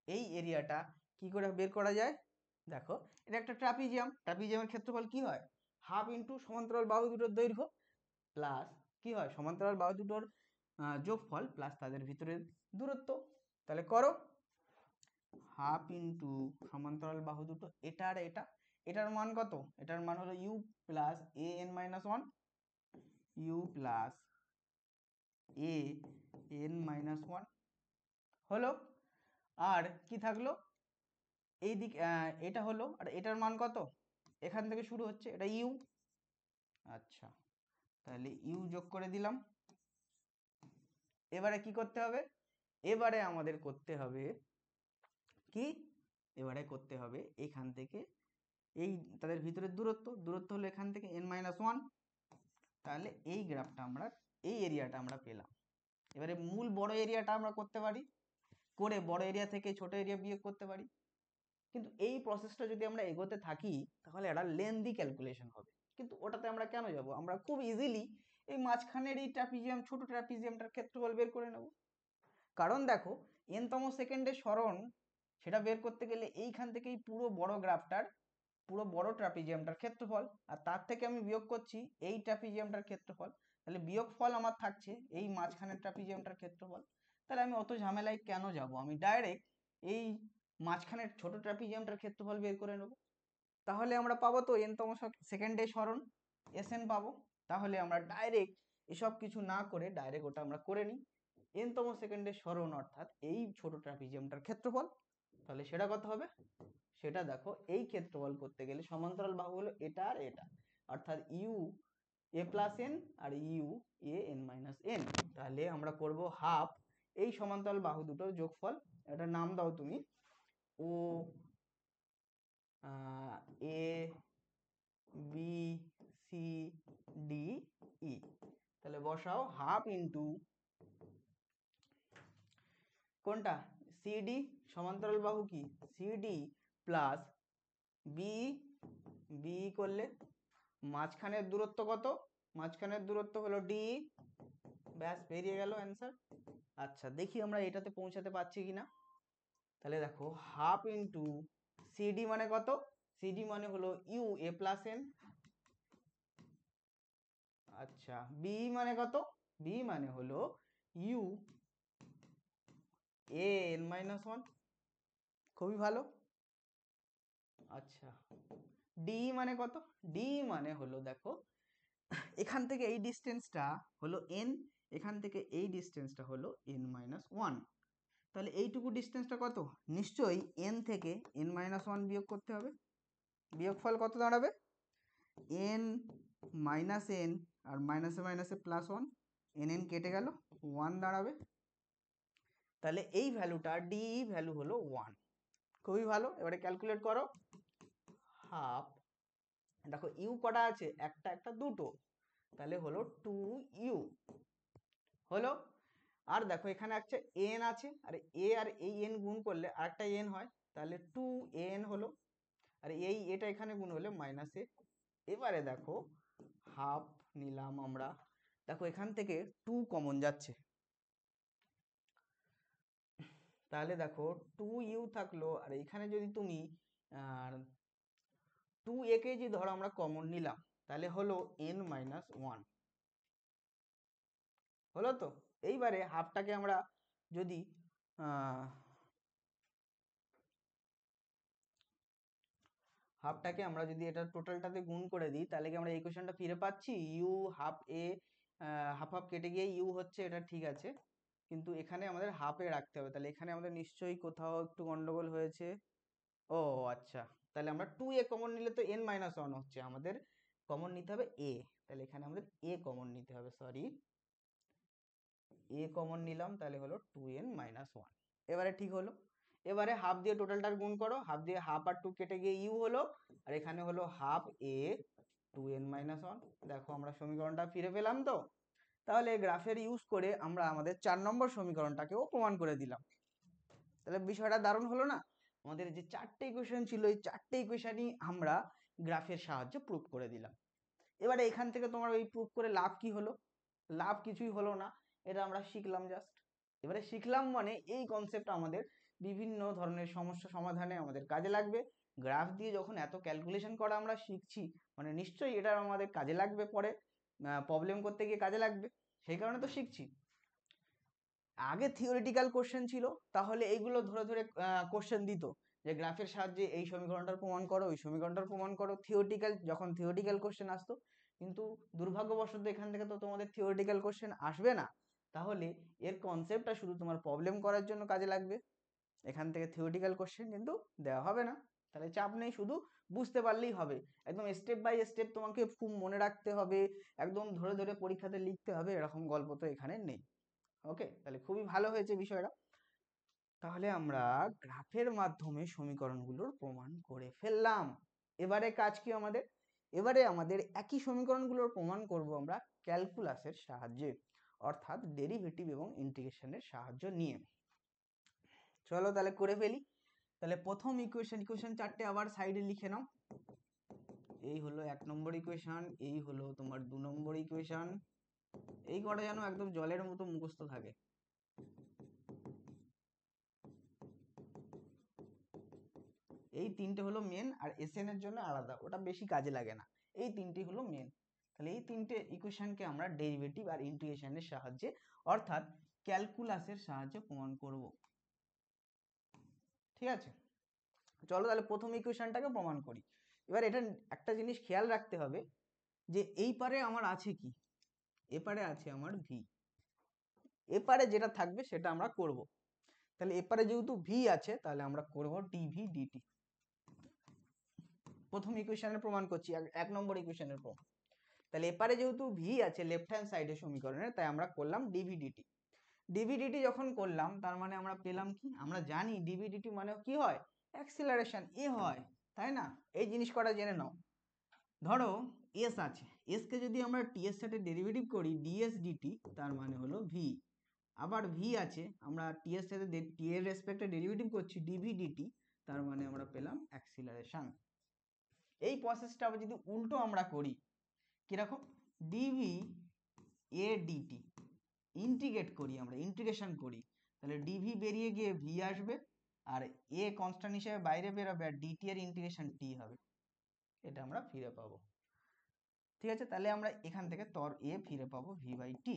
এই এরিয়াটা কি করে বের করা যায়, দেখো এটা একটা ট্রাপিজিয়াম, ট্রাপিজিয়ামের ক্ষেত্রফল কি হয়, হাফ ইন্টু সমান্তরাল বাহু দুটোর দৈর্ঘ্য প্লাস কি হয় সমান্তরাল বাহু দুটোর যোগফল প্লাস তাদের ভিতরের দূরত্ব। তাহলে করো, হাফ ইন্টু সমান্তরাল বাহু দুটো এটা আর এটা, এটার মান কত, এটার মান হলো u plus a n-1, u plus a n-1 হলো। আর কি থাকলো, এই দিক এটা হলো, আর এটার মান কত, এখান থেকে শুরু হচ্ছে, এটা ইউ। আচ্ছা, তাহলে ইউ যোগ করে দিলাম। এবারে কি করতে হবে, এবারে আমাদের করতে হবে কি, এবারে করতে হবে এখান থেকে এই তাদের ভিতরের দূরত্ব, দূরত্ব হলো এখান থেকে n-1। তাহলে এই গ্রাফটা আমরা, এই এরিয়াটা আমরা পেলাম। এবারে মূল বড় এরিয়াটা আমরা করতে পারি, করে বড় এরিয়া থেকে ছোট এরিয়া বিয়োগ করতে পারি। কিন্তু এই প্রসেসটা যদি আমরা এগোতে থাকি তাহলে একটা লেন্দি ক্যালকুলেশন হবে, কিন্তু ওটাতে আমরা কেন যাব, আমরা খুব ইজিলি এই মাঝখানের এই ট্রাপিজিয়াম, ছোট ট্রাপিজিয়ামটার ক্ষেত্রফল বের করে নেব। কারণ দেখো n তম সেকেন্ডের সরণ সেটা বের করতে গেলে এইখান থেকেই পুরো বড় গ্রাফটার, পুরো বড় ট্রাপিজিয়ামটার ক্ষেত্রফল, আর তার থেকে আমি বিয়োগ করছি এই ট্রাপিজিয়ামটার ক্ষেত্রফল, তাহলে বিয়োগফল আমার থাকছে এই মাঝখানের ট্রাপিজিয়ামটার ক্ষেত্রফল। তাহলে আমি অত ঝামেলায় কেন যাব, আমি ডাইরেক্ট এই মাঝখানের ছোট ট্রাপিজিয়ামটার ক্ষেত্রফল বের করে নেব। তাহলে আমরা পাবো তো n তম সেকেন্ডে সরণ Sn পাবো। তাহলে আমরা ডাইরেক্ট এসব কিছু না করে ডাইরেক্ট ওটা আমরা করে নিই, n তম সেকেন্ডে সরণ অর্থাৎ এই ছোট ট্রাপিজিয়ামটার ক্ষেত্রফল। তাহলে সেটা কত হবে, সেটা দেখো এই ক্ষেত্রফল করতে গেলে সমান্তরাল বাহু হলো এটা আর এটা, অর্থাৎ ইউ এ প্লাস এন আর u a n minus n. তাহলে আমরা করব হাফ এই সমান্তরাল বাহু দুটোর যোগফল, এটা নাম দাও তুমি ও A B C D E. তাহলে বসাও হাফ ইন্টু কোনটা সিডি, সমান্তরাল বাহু কি সিডি প্লাস বি, বি করলে মাঝখানের দূরত্ব কত, মাঝখানের দূরত্ব হলো ডি, ব্যাস বেরিয়ে গেল অ্যান্সার। আচ্ছা দেখি আমরা এটাতে পৌঁছাতে পারছি কিনা। তাহলে দেখো হাফ ইন্টু সিডি মানে কত, সিডি মানে হলো ইউ এ প্লাস এন। আচ্ছা বি মানে কত, বি মানে হলো u a n minus one, খুবই ভালো। আচ্ছা ডি মানে কত, ডি মানে হলো দেখো এখান থেকে এই ডিস্টেন্সটা হলো এন, এখান থেকে এই ডিস্টেন্সটা হলো এন মাইনাস ওয়ান। তাহলে এইটুকু ডিস্টেন্সটা কত, নিশ্চয়ই এন থেকে এন মাইনাস ওয়ান বিয়োগ করতে হবে। বিয়োগফল কত দাঁড়াবে, এন মাইনাস এন আর মাইনাসে মাইনাসে প্লাস ওয়ান, এন এন কেটে গেল, ওয়ান দাঁড়াবে। তাহলে এই ভ্যালুটা ডি ভ্যালু হলো ওয়ান, খুবই ভালো। এবারে ক্যালকুলেট করো হাফ, দেখো ইউ কটা আছে, একটা একটা দুটো, তাহলে হলো টু ইউ হলো। আর দেখো এখানে একটা এন আছে, আর এ আর এই এন গুণ করলে আরেকটা এন হয়, তাহলে টু এন হলো। আর এই এটা এখানে গুণ হলে মাইনাস এ। এবারে দেখো হাফ নিলাম আমরা, দেখো এখান থেকে টু কমন যাচ্ছে, তাহলে দেখো টু ইউ থাকলো, আর এখানে যদি তুমি টু এ কে যদি ধরো আমরা কমন নিলাম, তাহলে হলো এন মাইনাস ওয়ান হলো। তো এইবারে হাফটাকে আমরা যদি হাফটাকে আমরা যদি এটা টোটালটাতে গুণ করে দিই, তাহলে কি আমরা ইকুয়েশনটা ফিরে পাচ্ছি, u half a, half half কেটে গিয়ে ইউ হচ্ছে, এটা ঠিক আছে, কিন্তু এখানে আমাদের হাফে রাখতে হবে। তাহলে এখানে আমাদের নিশ্চয়ই কোথাও একটু গন্ডগোল হয়েছে। ও আচ্ছা, তাহলে আমরা টু এ কমন নিলে তো এন মাইনাস ওয়ান হচ্ছে, আমাদের কমন নিতে হবে এ। তাহলে এখানে আমাদের এ কমন নিতে হবে, সরি এ কমন নিলাম, তাহলে হলো টু এন মাইনাস ওয়ান। এবারে ঠিক হলো। এবারে হাফ দিয়ে টোটালটার গুণ করো, হাফ দিয়ে হাফ আর টু কেটে গিয়ে ইউ হলো, আর এখানে হলো half a two n minus one. দেখো আমরা সমীকরণটা ফিরে পেলাম। তো তাহলে গ্রাফের ইউজ করে আমরা আমাদের 4 নম্বর সমীকরণটাকেও প্রমাণ করে দিলাম। তাহলে বিষয়টা দারুণ হলো না, আমাদের যে 4টে ইকুয়েশন ছিল, এই 4টে ইকুয়েশনই আমরা গ্রাফের সাহায্যে প্রুফ করে দিলাম। এবারে এখান থেকে তোমার ওই প্রুফ করে লাভ কি হলো, লাভ কিছুই হলো না, এটা আমরা শিখলাম জাস্ট। এবারে শিখলাম মানে এই কনসেপ্ট আমাদের বিভিন্ন ধরনের সমস্যা সমাধানে আমাদের কাজে লাগবে। গ্রাফ দিয়ে যখন এত ক্যালকুলেশন করা আমরা শিখছি, মানে নিশ্চয়ই এটা আমাদের কাজে লাগবে, পরে প্রবলেম করতে গিয়ে কাজে লাগবে, সেই কারণে তো শিখছি। আগে থিওরিটিক্যাল কোশ্চেন ছিল, তাহলে এইগুলো ধরে ধরে কোশ্চেন দিত যে গ্রাফের সাহায্যে এই সমীকরণটার প্রমাণ করো, ওই সমীকরণটার প্রমাণ করো, থিওরিটিক্যাল যখন থিওরিটিক্যাল কোশ্চেন আসতো। কিন্তু দুর্ভাগ্যবশত এখান থেকে তো তোমাদের থিওরিটিক্যাল কোশ্চেন আসবে না, তাহলে এর কনসেপ্টটা শুধু তোমার প্রবলেম করার জন্য কাজে লাগবে, এখান থেকে থিওরিটিক্যাল কোশ্চেন কিন্তু দেওয়া হবে না। তাহলে চাপ নেই, শুধু বুঝতে পারলেই হবে, একদম স্টেপ বাই স্টেপ তোমাকে খুব মনে রাখতে হবে, একদম ধরে ধরে পরীক্ষাতে লিখতে হবে, এরকম গল্প তো এখানে নেই। ওকে, তাহলে খুবই ভালো হয়েছে বিষয়টা। তাহলে আমরা গ্রাফের মাধ্যমে সমীকরণগুলোর প্রমাণ করে ফেললাম। এবারে কাজ কি আমাদের, এবারে আমাদের একই সমীকরণগুলোর প্রমাণ করব আমরা ক্যালকুলাসের সাহায্যে, অর্থাৎ ডেরিভেটিভ এবং ইন্টিগ্রেশনের সাহায্য নিয়ে। চলো তাহলে করে ফেলি। তাহলে প্রথম ইকুয়েশন, ইকুয়েশন 4টে আবার সাইডে লিখে নাও। এই হলো 1 নম্বর ইকুয়েশন, এই হলো তোমার 2 নম্বর ইকুয়েশন, এই কটা যেন একদম জলের মতো মুখস্থ থাকে। এই তিনটে হলো মেন, আর এসএন এর জন্য আলাদা, ওটা বেশি কাজে লাগে না। এই তিনটি হলো মেন। তাহলে এই তিনটে ইকুয়েশনকে আমরা ডেরিভেটিভ আর ইন্টিগ্রেশনের সাহায্যে, অর্থাৎ ক্যালকুলাসের সাহায্যে প্রমাণ করব। ঠিক আছে, চলো তাহলে প্রথম ইকুয়েশনটাকে প্রমাণ করি। এবার এটা একটা জিনিস খেয়াল রাখতে হবে যে এই পারে আমার আছে কি, এপারে আছে আমার ভি, এপারে যেটা থাকবে সেটা আমরা করব। তাহলে এপারে যেহেতু ভি আছে, তাহলে আমরা করব ডিভি ডিটি। প্রথম ইকুয়েশনের প্রমাণ করছি, 1 নম্বর ইকুয়েশনের প্রমাণ। তাহলে এপারে যেহেতু ভি আছে লেফট হ্যান্ড সাইডে সমীকরণে, তাই আমরা করলাম ডিভিডিটি। ডিভিডিটি যখন করলাম তার মানে আমরা পেলাম কি, আমরা জানি ডিভিডিটি মানে কি হয়, অ্যাক্সিলারেশন এ হয়, তাই না? এই জিনিস কটা জেনে নাও। ধরো এস আছে, এস কে যদি আমরা টি এর সাথে ডেরিভেটিভ করি ডিএস ডিটি, তার মানে হলো ভি। আবার ভি আছে, আমরা টি এর সাথে টি এর রেসপেক্টে ডেরিভেটিভ করছি ডিভি ডিটি, তার মানে আমরা পেলাম অ্যাক্সিলারেশন। এই প্রসেসটা আবার যদি উল্টো আমরা করি, কিরকম, ডিভি এ ডিটি ইন্টিগ্রেট করি, আমরা ইন্টিগ্রেশন করি, তাহলে ডিভি বেরিয়ে গিয়ে ভি আসবে, আর এ কনস্ট্যান্ট হিসেবে বাইরে বেরোবে, আর ডিটি এর ইন্টিগ্রেশন টি হবে, এটা আমরা ফিরে পাবো। ঠিক আছে, তাহলে আমরা এখান থেকে তর এ ফিরে পাবো v by t.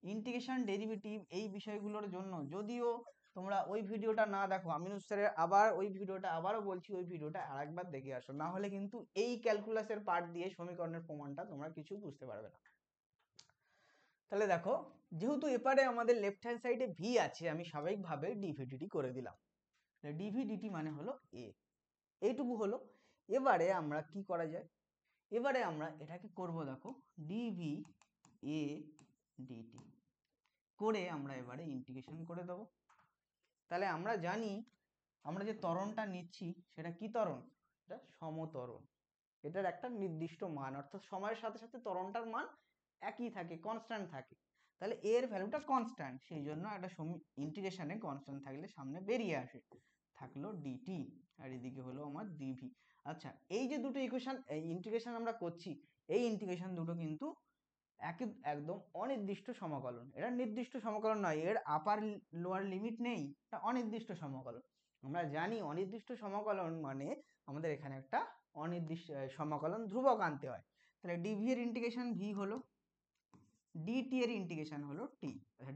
Integration derivative এই বিষয়গুলোর জন্য যদিও তোমরা ওই ভিডিওটা না দেখো, আমিনুস স্যারের আবার ওই ভিডিওটা আবারও বলছি, ওই ভিডিওটা আরেকবার দেখে আসো, না হলে কিন্তু এই ক্যালকুলাসের পার্ট দিয়ে সমীকরণের প্রমাণটা তোমরা কিছু বুঝতে পারবে না। তাহলে দেখো, যেহেতু এপারে আমাদের লেফট হ্যান্ড সাইডে ভি আছে, আমি স্বাভাবিকভাবে ডিভিডিটি করে দিলাম। ডিভিডিটি মানে হলো এ, এইটুকু হলো। এবারে আমরা কি করা যায়, এবারে আমরা এটাকে করব, দেখো ডিভি এ ডিটি করে আমরা এবারে ইন্টিগ্রেশন করে দেব। তাহলে আমরা জানি আমরা যে ত্বরণটা নিচ্ছি সেটা কি ত্বরণ, এটা সমত্বরণ, এটার একটা নির্দিষ্ট মান, অর্থাৎ সময়ের সাথে সাথে ত্বরণটার মান একই থাকে, কনস্ট্যান্ট থাকে। তাহলে এর ভ্যালুটা কনস্ট্যান্ট, সেই জন্য একটা ইন্টিগ্রেশনে কনস্ট্যান্ট থাকলে সামনে বেরিয়ে আসে, থাকলো ডিটি, আর এদিকে হলো আমার ডিভি। আচ্ছা, এই যে দুটো ইকুয়েশন ইন্টিগ্রেশন আমরা করছি, এই ইন্টিগ্রেশন দুটো কিন্তু একদম অনির্দিষ্ট সমাকলন, এটা নির্দিষ্ট সমাকলন নয়, এর আপার লোয়ার লিমিট নেই, এটা অনির্দিষ্ট সমাকলন। আমরা জানি অনির্দিষ্ট সমাকলন মানে আমাদের এখানে একটা অনির্দিষ্ট সমাকলন ধ্রুবক আনতে হয়। তাহলে ডিভি এর ইন্টিগ্রেশন ভি হলো, ডিটি এর ইন্টিগ্রেশন হলো টি।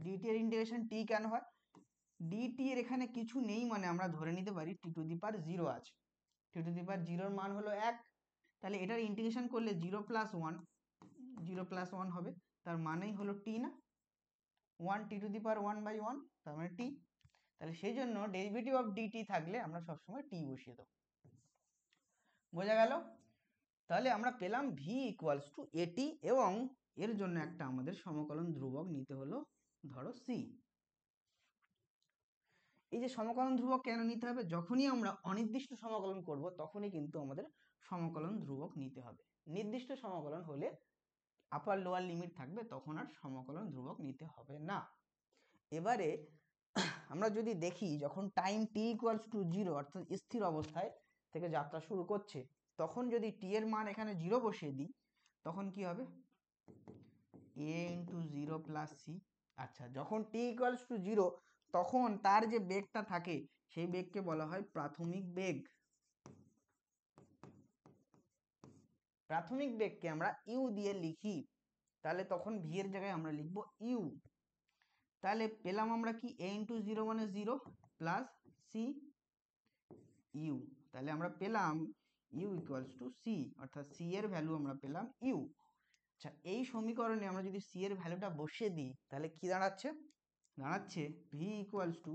ডিটি এর ইন্টিগ্রেশন টি কেন হয়, ডিটি এর এখানে কিছু নেই মানে আমরা ধরে নিতে পারি টি টু দি পাওয়ার 0 আছে, টি টু দি পাওয়ার 0 মান হলো 1, তাহলে এটার ইন্টিগ্রেশন করলে 0 প্লাস 1, 0 প্লাস 1 হবে, তার মানেই হলো টি না, 1 টি টু দি পাওয়ার 1 বাই 1, তার মানে টি। তাহলে সেই জন্য ডেরিভেটিভ অফ ডিটি থাকলে আমরা সবসময় টি বসিয়ে দেবো। বোঝা গেল? তাহলে আমরা পেলাম ভি ইকুয়ালস টু এটি, এবং এর জন্য একটা আমাদের সমকলন ধ্রুবক নিতে হলো, ধরো সি। এই যে সমকলন ধ্রুবক কেন নিতে হবে, যখনই আমরা অনির্দিষ্ট সমকলন করব তখনই কিন্তু আমাদের সমকলন ধ্রুবক নিতে হবে। নির্দিষ্ট সমকলন হলে আপার লোয়ার লিমিট থাকবে, তখন আর সমকলন ধ্রুবক নিতে হবে না। এবারে আমরা যদি দেখি, যখন টাইম টি ইকুয়ালস টু 0 অর্থাৎ স্থির অবস্থায় থেকে যাত্রা শুরু করছে, তখন যদি টি এর মান এখানে 0 বসিয়ে দিই, তখন কি হবে, এ ইন্টু 0 প্লাস সি। আচ্ছা, যখন টি ইকুয়ালস টু 0 তখন তার যে বেগটা থাকে সেই বেগকে বলা হয় প্রাথমিক বেগ। প্রাথমিক বেগকে আমরা ইউ দিয়ে লিখি, তাহলে তখন ভি এর জায়গায় আমরা লিখব ইউ। তাহলে পেলাম আমরা কি, এ ইন্টু 0 মানে 0 প্লাস সি ইউ, তাহলে আমরা পেলাম ইউ ইকুয়ালস টু সি, অর্থাৎ সি এর ভ্যালু আমরা পেলাম ইউ। আচ্ছা, এই সমীকরণে আমরা যদি সি এর ভ্যালুটা বসিয়ে দিই, তাহলে কি দাঁড়াচ্ছে, দাঁড়াচ্ছে v equals to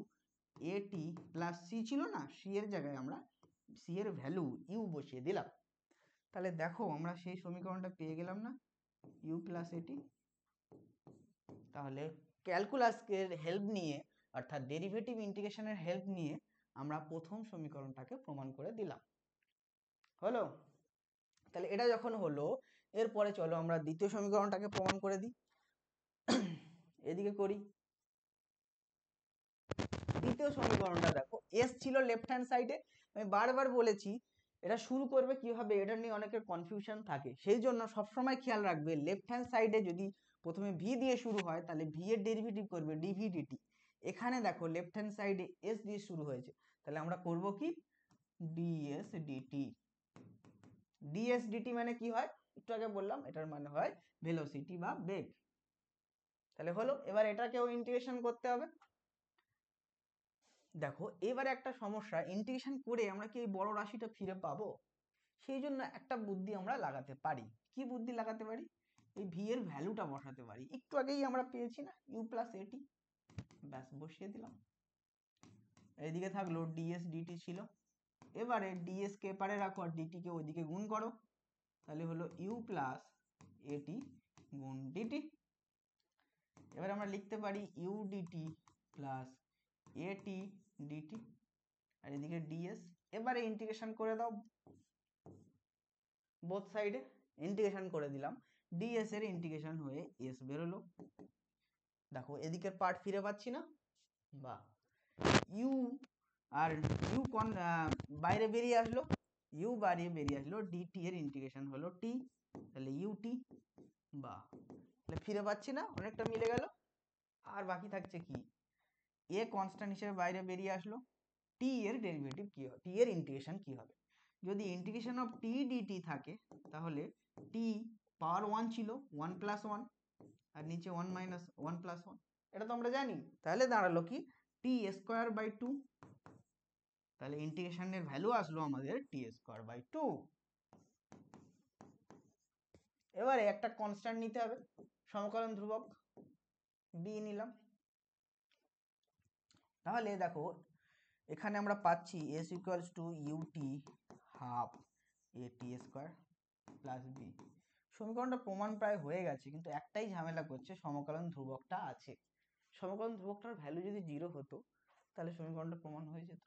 a t plus c, ছিল না, সি এর জায়গায় আমরা সি এর ভ্যালু ইউ বসিয়ে দিলাম। তাহলে দেখো আমরা সেই সমীকরণটা পেয়ে গেলাম না, ইউ প্লাস এটি। তাহলে ক্যালকুলাসের হেল্প নিয়ে, অর্থাৎ ডেরিভেটিভ ইন্টিগ্রেশনের হেল্প নিয়ে আমরা প্রথম সমীকরণটাকে প্রমাণ করে দিলাম। হলো? তাহলে এটা যখন হলো, এরপরে চলো আমরা দ্বিতীয় সমীকরণটাকে প্রমাণ করে দিই। এদিকে করি। দ্বিতীয় সমীকরণটা দেখো, এস ছিল লেফট হ্যান্ড সাইডে, আমি বারবার বলেছি এটা শুরু করবে কিভাবে, এটা নিয়ে অনেকের কনফিউশন থাকে, সেই জন্য সবসময় খেয়াল রাখবে লেফট হ্যান্ড সাইডে যদি প্রথমে ভি দিয়ে শুরু হয় তাহলে ভি এর ডেরিভেটিভ করবে ডিভি ডিটি। এখানে দেখো লেফট হ্যান্ড সাইডে এস দিয়ে শুরু হয়েছে, তাহলে আমরা করব কি, ডিএস ডিটি। ডিএস ডিটি মানে কি হয়, একটু আগে বললাম, এটার মানে হয় ভেলোসিটি বা বেগ। তাহলে হলো, এবার এটাকেও ইন্টিগ্রেশন করতে হবে। দেখো এবারে একটা সমস্যা, ইন্টিগ্রেশন করে আমরা কি এই বড় রাশিটা ফিরে পাবো, সেই জন্য একটা বুদ্ধি আমরা লাগাতে পারি। কি বুদ্ধি লাগাতে পারি, এই ভি এর ভ্যালুটা বসাতে পারি, একটু আগেই আমরা পেয়েছি না ইউ প্লাস এটি, ব্যাস বসিয়ে দিলাম। এইদিকে থাকলো ডিএস ডিটি ছিল, এবারে ডিএস কে পারে রাখো আর ডিটি কে ওইদিকে গুণ করো, তাহলে হলো ইউ প্লাস এটি গুণ ডিটি। এবার আমরা লিখতে পারি ইউ ডিটি প্লাস এটি ডিটি, আর এদিকে ডিএস। এবারে ইন্টিগ্রেশন করে দাও বোথ সাইডে, ইন্টিগ্রেশন করে দিলাম, ডিএস এর ইন্টিগ্রেশন হয়ে এস বেরোলো। দেখো এদিকের পার্ট ফিরে পাচ্ছি না, বা ইউ আর ইউ বাইরে বেরিয়ে আসলো, ইউ বাইরে বেরিয়ে আসলো, ডিটি এর ইন্টিগ্রেশন হলো টি, তাহলে ইউটি, বা তাহলে ফিরে পাচ্ছি না, অনেকটা মিলে গেল। আর বাকি থাকছে কি, এ কনস্ট্যান্ট হিসেবে বাইরে বেরিয়ে আসলো, টি এর ডেরিভেটিভ কি হবে, টি এর ইন্টিগ্রেশন কি হবে। যদি ইন্টিগ্রেশন অফ টি ডিটি থাকে তাহলে টি পাওয়ার 1 ছিল 1 প্লাস 1, আর নিচে 1 মাইনাস 1 প্লাস 1, এটা তো আমরা জানি। তাহলে দাঁড়ালো কি টি স্কোয়ার বাই 2, তাহলে ইন্টিগ্রেশনের ভ্যালু আসলো আমাদের টি স্কোয়ার বাই 2। এবারে একটা কনস্ট্যান্ট নিতে হবে, সমকলন ধ্রুবক বি নিলাম। তাহলে দেখো এখানে আমরা পাচ্ছি s equals to UT half a t square plus b. সমীকরণটা প্রমাণ প্রায় হয়ে গেছে, কিন্তু একটাই ঝামেলা করছে, সমকলন ধ্রুবকটা আছে। সমকলন ধ্রুবকটার ভ্যালু যদি 0 হতো তাহলে সমীকরণটা প্রমাণ হয়ে যেত।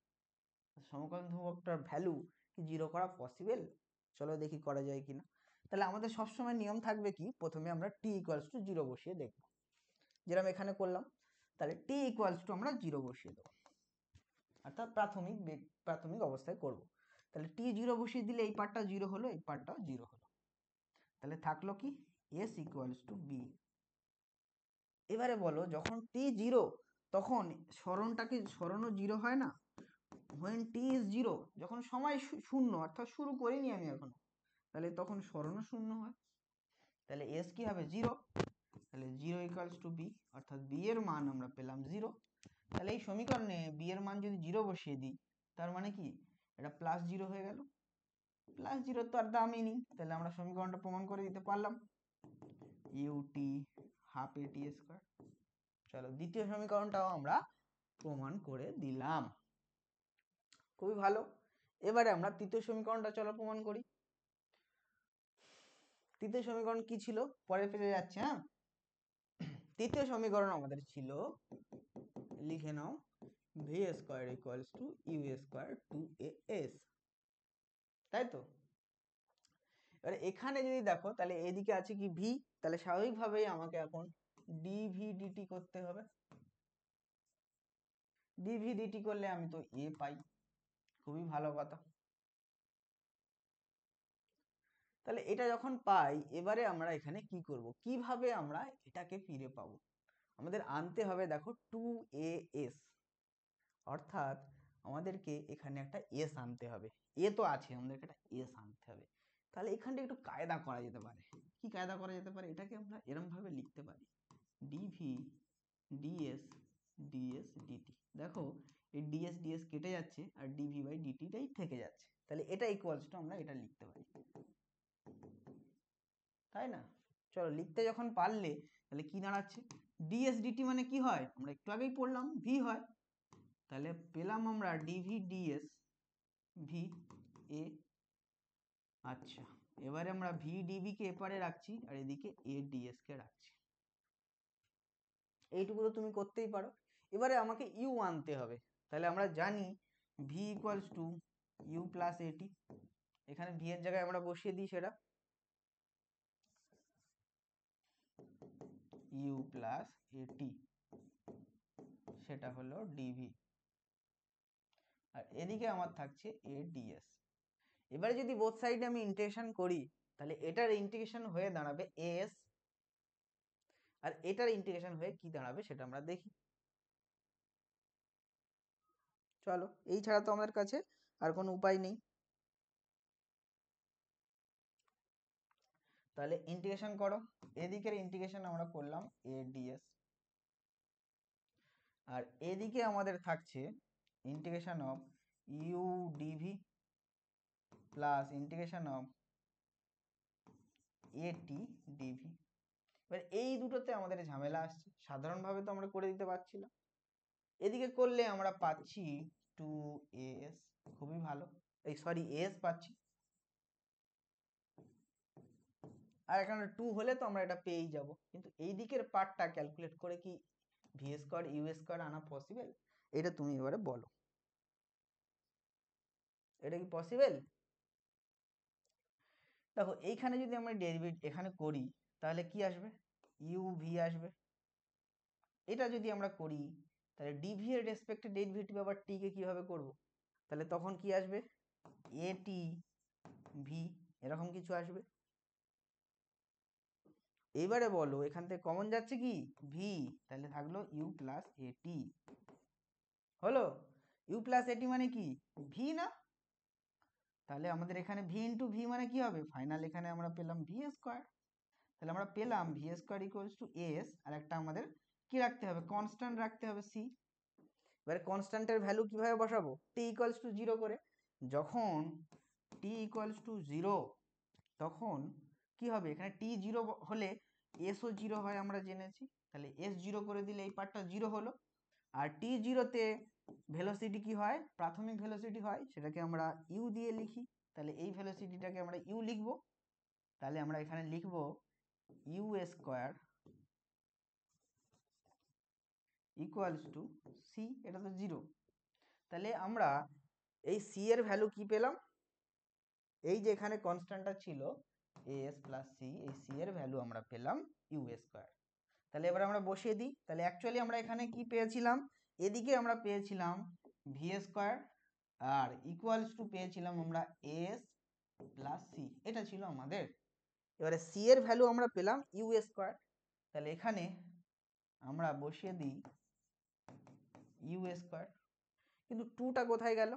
সমকলন ধ্রুবকটার ভ্যালু কি 0 করা পসিবল? চলো দেখি করা যায় কিনা। তাহলে আমাদের সবসময় নিয়ম থাকবে কি, প্রথমে আমরা টি ইকুয়ালস টু 0 বসিয়ে দেখব, যেরকম এখানে করলাম। তাহলে টি ইকুয়ালস টু আমরা 0 বসিয়ে দেবো, অর্থাৎ প্রাথমিক অবস্থায় করব। তাহলে টি 0 বসিয়ে দিলে এই পার্টটা 0 হলো, এই পার্টটাও 0 হলো। তাহলে থাকলো কি এস ইকুয়ালস টু বি। এবারে বলো যখন টি 0 তখন সরণও 0 হয় না? when t is 0, যখন সময় শূন্য, অর্থাৎ শুরু করিনি আমি এখনো, তাহলে তখন সরণও শূন্য হয়। তাহলে এস কি হবে 0, তাহলে 0 ইকুয়ালস টু বি, অর্থাৎ বি এর মান আমরা পেলাম 0। তাহলে এই সমীকরণে বি এর মান যদি 0 বসিয়ে দিই, তার মানে কি এটা প্লাস 0 হয়ে গেল। প্লাস 0 তো আর দামই নেই, তাহলে আমরা সমীকরণটা প্রমাণ করে দিতে পারলাম, UT half a t square. চলো দ্বিতীয় সমীকরণটাও আমরা প্রমাণ করে দিলাম, খুবই ভালো। এবারে আমরা তৃতীয় সমীকরণটা চলো প্রমাণ করি। তৃতীয় সমীকরণ কি ছিল, পরের পেজে যাচ্ছে। হ্যাঁ, তৃতীয় সমীকরণ আমাদের ছিল, লিখে নাও, V square equals to you square two A S, তাই তো? এবারে এখানে যদি দেখো তাহলে এদিকে আছে কি ভি, তাহলে স্বাভাবিকভাবেই আমাকে এখন ডিভি ডিটি করতে হবে। ডিভি ডিটি করলে আমি তো এ পাই, খুবই ভালো কথা। তাহলে এটা যখন পাই, এবারে আমরা এখানে কি করব, কিভাবে আমরা এটাকে ফিরে পাবো? আমাদের আনতে হবে দেখো 2as, অর্থাৎ আমাদেরকে এখানে একটা এস আনতে হবে। এ তো আছে, আমাদেরকে একটা এস আনতে হবে। তাহলে এখানটা একটু কায়দা করা যেতে পারে। কি কায়দা করা যেতে পারে? এটাকে আমরা এরকম ভাবে লিখতে পারি, ডিভি ডিএস ডিএস ডিটি। দেখো এই ডিএস ডিএস কেটে যাচ্ছে আর ডিভি বাই ডিটিটাই থেকে যাচ্ছে, তাহলে এটা ইকুয়ালস টু আমরা এটা লিখতে পারি, তাই না? চলো লিখতে যখন পারলে তাহলে কি দাঁড়াচ্ছে, ডিএস ডিটি মানে কি হয়, আমরা একটু আগেই পড়লাম, ভি হয়। তাহলে পেলাম আমরা ডিভি ডিএস ভি এ। আচ্ছা, এবারে আমরা ভি ডিভি কে এপারে রাখছি আর এদিকে এ ডিএস কে রাখছি, এইটুকু তো তুমি করতেই পারো। এবারে আমাকে ইউ আনতে হবে, তাহলে আমরা জানি v equals to you plus at. এখানে ভি এর জায়গায় আমরা বসিয়ে দিই সেটা, ইউ প্লাস এটি, সেটা হলো ডিভি, আর এদিকে আমার থাকছে এ ডিএস। এবারে যদি বোথ সাইডে আমি ইন্টিগ্রেশন করি, তাহলে এটার ইন্টিগ্রেশন হয়ে দাঁড়াবে এস, আর এটার ইন্টিগ্রেশন হয়ে কি দাঁড়াবে সেটা আমরা দেখি। চলো, এই ছাড়া তো আমাদের কাছে আর কোনো উপায় নেই। তাহলে ইন্টিগ্রেশন করো, এদিকের ইন্টিগ্রেশন আমরা করলাম এ ডিএস, আর এদিকে আমাদের থাকছে integration of u dv plus integration of at dv. এবার এই দুটোতে আমাদের ঝামেলা আসছে, সাধারণভাবে তো আমরা করে দিতে পারছি না, এদিকে করলে আমরা পাচ্ছি 2as, খুবই ভালো, এই সরি এস পাচ্ছি। আর এখানে 2 হলে তো আমরা এটা পেয়েই যাব, কিন্তু এই দিকের পার্টটা ক্যালকুলেট করে কি ভি স্কোয়ার ইউ স্কোয়ার আনা পসিবল? এটা তুমি এবারে বলো, এটা কি পসিবল? দেখো এইখানে যদি আমরা ডেরিভেটিভ এখানে করি তাহলে কি আসবে, ইউ ভি আসবে। এটা যদি আমরা করি তাহলে ডিভি এর রেসপেক্টে ডেরিভেটিভ আবার টি কে কিভাবে করব, তাহলে তখন কি আসবে, এ টি ভি, এরকম কিছু আসবে। এবারে বলো এখান থেকে কমন যাচ্ছে কি ভি, তাহলে থাকলো ইউ প্লাস এটি, হলো ইউ প্লাস এটি মানে কি ভি না, তাহলে আমাদের এখানে ভি ইন্টু ভি মানে কি হবে, ফাইনাল এখানে আমরা পেলাম ভি স্কোয়ার। তাহলে আমরা পেলাম V square equals to S, আর একটা আমাদের কি রাখতে হবে, কনস্ট্যান্ট রাখতে হবে সি। এবারে কনস্ট্যান্টের ভ্যালু কিভাবে বসাবো, টি ইকুয়ালস টু জিরো করে। যখন টি ইকুয়ালস টু জিরো তখন কি হবে, এখানে টি জিরো হলে এসও জিরো হয় আমরা জেনেছি, তাহলে এস জিরো করে দিলে এই পার্টটা জিরো হলো। আর টি জিরোতে ভেলোসিটি কি হয়, প্রাথমিক ভেলোসিটি হয়, সেটাকে আমরা ইউ দিয়ে লিখি, তাহলে এই ভেলোসিটিটাকে আমরা ইউ লিখবো। তাহলে আমরা এখানে লিখবো u square equals to c, এটা তো জিরো। তাহলে আমরা এই সি এর ভ্যালু কি পেলাম, এই যে এখানে কনস্ট্যান্টটা ছিল এস প্লাস সি, এই সি এর ভ্যালু আমরা পেলাম ইউ স্কোয়ার। তাহলে এবার আমরা বসিয়ে দিই, তাহলে অ্যাকচুয়ালি আমরা এখানে কি পেয়েছিলাম, এদিকে আমরা পেয়েছিলাম ভি স্কোয়ার, আর ইকুয়ালস টু পেয়েছিলাম আমরা এস প্লাস সি, এটা ছিল আমাদের। এবারে সি এর ভ্যালু আমরা পেলাম ইউ স্কোয়ার, তাহলে এখানে আমরা বসিয়ে দিই ইউ স্কোয়ার, কিন্তু টুটা কোথায় গেল,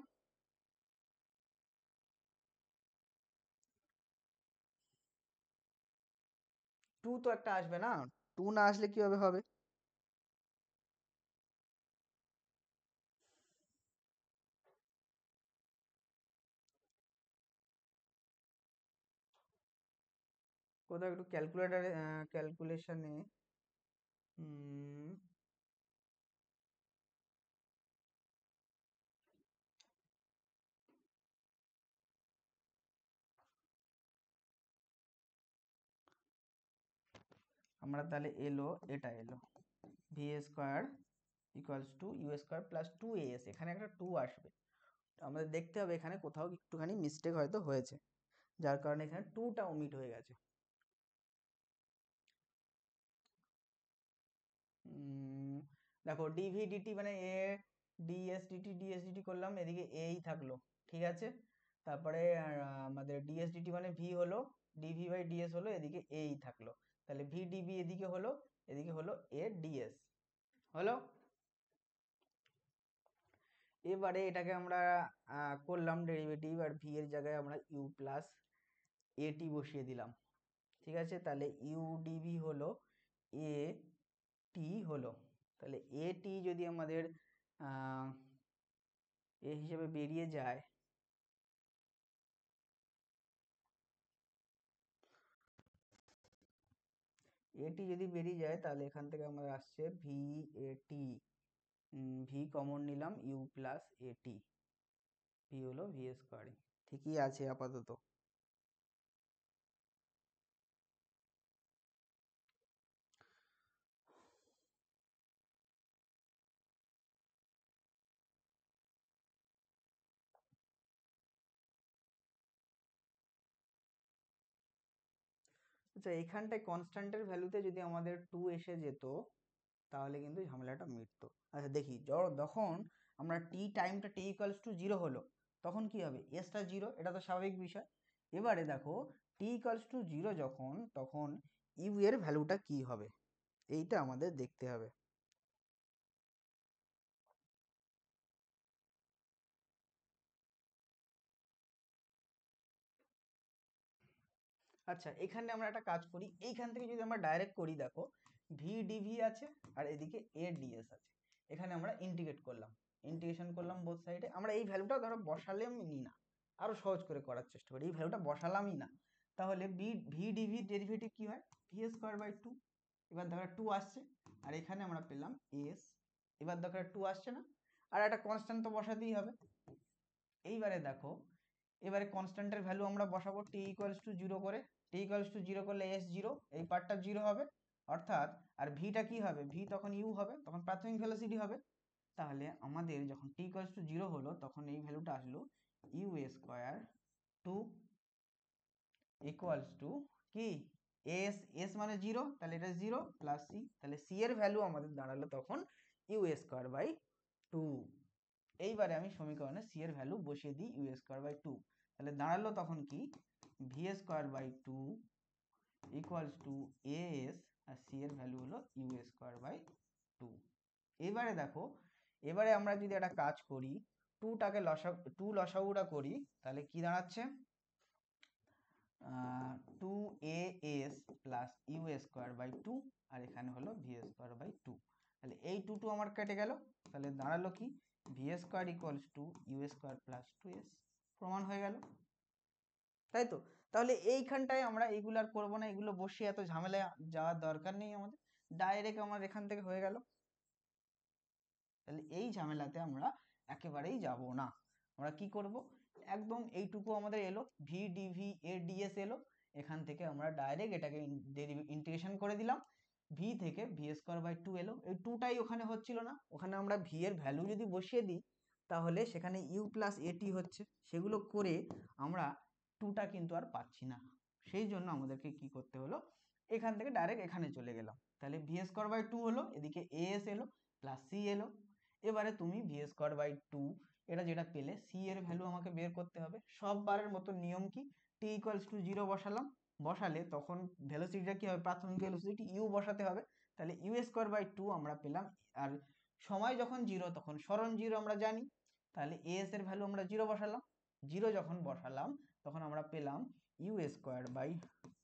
টু তো একটা আসবে না, টু না আসলে কিভাবে হবে। কোথাও একটু ক্যালকুলেটারে ক্যালকুলেশনে আমরা তাহলে এলো, এটা এলো V square equals to you square plus two s, এখানে একটা টু আসবে, আমাদের দেখতে হবে এখানে কোথাও একটুখানি মিস্টেক হয়তো হয়েছে, যার কারণে এখানে টুটা ওমিট হয়ে গেছে। দেখো ডিভি ডিটি মানে এ ডিএস ডিটি করলাম, এদিকে এই থাকলো, ঠিক আছে। তারপরে আমাদের ডিএস ডিটি মানে ভি হলো, ডিভি বাই ডিএস হলো, এদিকে এই থাকলো, তাহলে ভি ডিবি এদিকে হলো, এদিকে হলো এ ডিএস, হলো। এবারে এটাকে আমরা করলাম ডেরিভেটিভ, আর ভি এর জায়গায় আমরা ইউ প্লাস এটি বসিয়ে দিলাম, ঠিক আছে। তাহলে ইউ ডিভি হলো এ টি হলো, তাহলে এ টি যদি আমাদের এ হিসেবে বেরিয়ে যায়, এটি যদি বেরিয়ে যায় তাহলে এখান থেকে আমাদের আসছে ভি এটি, ভি কমন নিলাম ইউ প্লাস এটি, ভি হলো ভি স্কোয়ার, ঠিকই আছে আপাতত। আচ্ছা এইখানটায় কনস্ট্যান্টের ভ্যালুতে যদি আমাদের টু এসে যেত তাহলে কিন্তু ঝামেলাটা মিটতো। আচ্ছা দেখি যখন আমরা টি টাইমটা টি ইকুয়ালস টু জিরো হলো তখন কি হবে, এসটা জিরো, এটা তো স্বাভাবিক বিষয়। এবারে দেখো টি ইকুয়ালস টু জিরো যখন, তখন ইউ এর ভ্যালুটা কি হবে, এইটা আমাদের দেখতে হবে। আচ্ছা এখানে আমরা একটা কাজ করি, এইখান থেকে যদি আমরা ডাইরেক্ট করি, দেখো ভি ডিভি আছে আর এদিকে এ ডিএস আছে, এখানে আমরা ইন্টিগ্রেট করলাম, ইন্টিগ্রেশন করলাম বোথ সাইডে, আমরা এই ভ্যালুটা ধরো বসালে আমি নিই না, আরো সহজ করে করার চেষ্টা করি, এই ভ্যালুটা বসালামই না, তাহলে ভি ডিভি ডেরিভেটিভ কি হয়, ভি স্কোয়ার বাই টু, এবার দেখো টু আসছে, আর এখানে আমরা পেলাম এস, এবার দেখো টু আসছে না, আর একটা কনস্ট্যান্ট তো বসাতেই হবে। এইবারে দেখো এবারে কনস্ট্যান্টের ভ্যালু আমরা বসাবো টি ইকুয়ালস টু জিরো করে, টি ইকুয়ালস টু জিরো করলে এস জিরো, এই পার্টটা জিরো হবে, অর্থাৎ আর ভিটা কি হবে, ভি তখন ইউ হবে, তখন প্রাথমিক ভেলোসিটি হবে। তাহলে আমাদের যখন টি ইকুয়ালস টু জিরো হলো তখন এই ভ্যালুটা আসলো u square two equals to কি এস, এস মানে জিরো, তাহলে এটা জিরো প্লাস সি, তাহলে সি এর ভ্যালু আমাদের দাঁড়ালো তখন ইউ স্কোয়ার বাই টু। এইবারে আমি সমীকরণে সি এর ভ্যালু বসিয়ে দিই ইউ স্কোয়ার বাই টু, তাহলে দাঁড়ালো তখন কি v square by two equals to A s, আর সি এর ভ্যালু হলো ইউ স্কোয়ার বাই টু। এবারে দেখো, এবারে আমরা যদি একটা কাজ করি, টু লসাগুটা করি, তাহলে কি দাঁড়াচ্ছে, two A S plus U square by two, আর এখানে হলো ভি স্কোয়ার বাই টু। তাহলে এই টু টু আমার কেটে গেল, তাহলে দাঁড়ালো কি v square equals to you square plus two s, প্রমাণ হয়ে গেল, তাই তো। তাহলে এইখানটায় আমরা এইগুলো আর করবো না, এগুলো বসে এত ঝামেলায় যাওয়ার দরকার নেই আমাদের, ডাইরেক্ট আমার এখান থেকে হয়ে গেল। তাহলে এই ঝামেলাতে আমরা একেবারেই যাব না, আমরা কি করব, একদম এইটুকু আমাদের এলো ভি ডিভি এ ডিএস এলো, এখান থেকে আমরা ডাইরেক্ট এটাকে ইন্টিগ্রেশন করে দিলাম, ভি থেকে ভি স্কোয়ার বাই টু এলো, এই টুটাই ওখানে হচ্ছিল না, ওখানে আমরা ভি এর ভ্যালু যদি বসিয়ে দিই তাহলে সেখানে ইউ প্লাস এটি হচ্ছে, সেগুলো করে আমরা টুটা কিন্তু আর পাচ্ছি না, সেই জন্য আমাদেরকে কি করতে হলো, এখান থেকে ডাইরেক্ট এখানে চলে গেলাম, তাহলে ভি স্কোয়ার বাই টু হলো, এদিকে এ এস এলো প্লাস সি এলো। এবারে তুমি ভি স্কোয়ার বাই টু এটা যেটা পেলে সি এর ভ্যালু আমাকে বের করতে হবে, সববারের মতো নিয়ম কি, টি ইকুয়ালস টু জিরো বসালাম, বসালে তখন ভেলোসিটিটা কি হবে, প্রাথমিক ভেলোসিটি ইউ বসাতে হবে, তাহলে ইউ স্কোয়ার বাই টু আমরা পেলাম, আর সময় যখন জিরো তখন সরণ জিরো আমরা জানি, তাহলে এ এস এর ভ্যালু আমরা জিরো বসালাম, জিরো যখন বসালাম তখন আমরা পেলাম u square by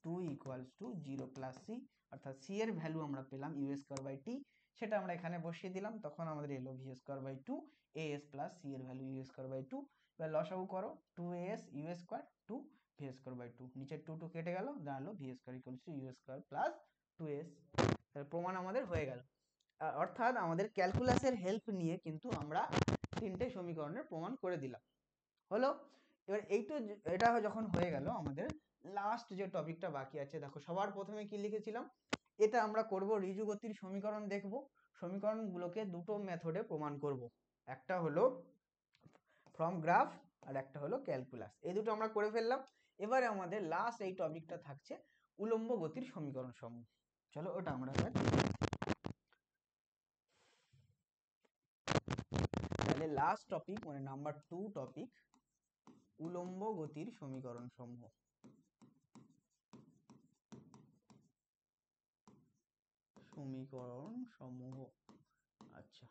two equals to zero plus c, অর্থাৎ সি এর ভ্যালু আমরা পেলাম ইউ স্কোয়ার বাই টি, সেটা আমরা এখানে বসিয়ে দিলাম, তখন আমাদের এলো V square by two A S plus C এর value U square by two. এবার লসাগু করো, two A S U square two V square by two, নিচের টু টু কেটে গেল, দাঁড়ালো V square equals to you square plus two S. তাহলে প্রমাণ আমাদের হয়ে গেল, অর্থাৎ আমাদের ক্যালকুলাসের হেল্প নিয়ে কিন্তু আমরা তিনটে সমীকরণের প্রমাণ করে দিলাম, হলো। এবার এটা যখন হয়ে গেল, আমাদের লাস্ট যে টপিকটা বাকি আছে, দেখো সবার প্রথমে কি লিখেছিলাম, এটা আমরা করব ঋজু গতির সমীকরণ দেখব, সমীকরণগুলোকে দুটো মেথডে প্রমাণ করব, একটা হলো ফ্রম গ্রাফ আর একটা হলো ক্যালকুলাস, এই দুটো আমরা করে ফেললাম। এবারে আমাদের লাস্ট এই টপিকটা থাকছে উলম্ব গতির সমীকরণ সমূহ, চলো ওটা আমরা তাহলে লাস্ট টপিক মানে নাম্বার 2 টপিক, উলম্ব গতির সমীকরণ সমূহ। আচ্ছা,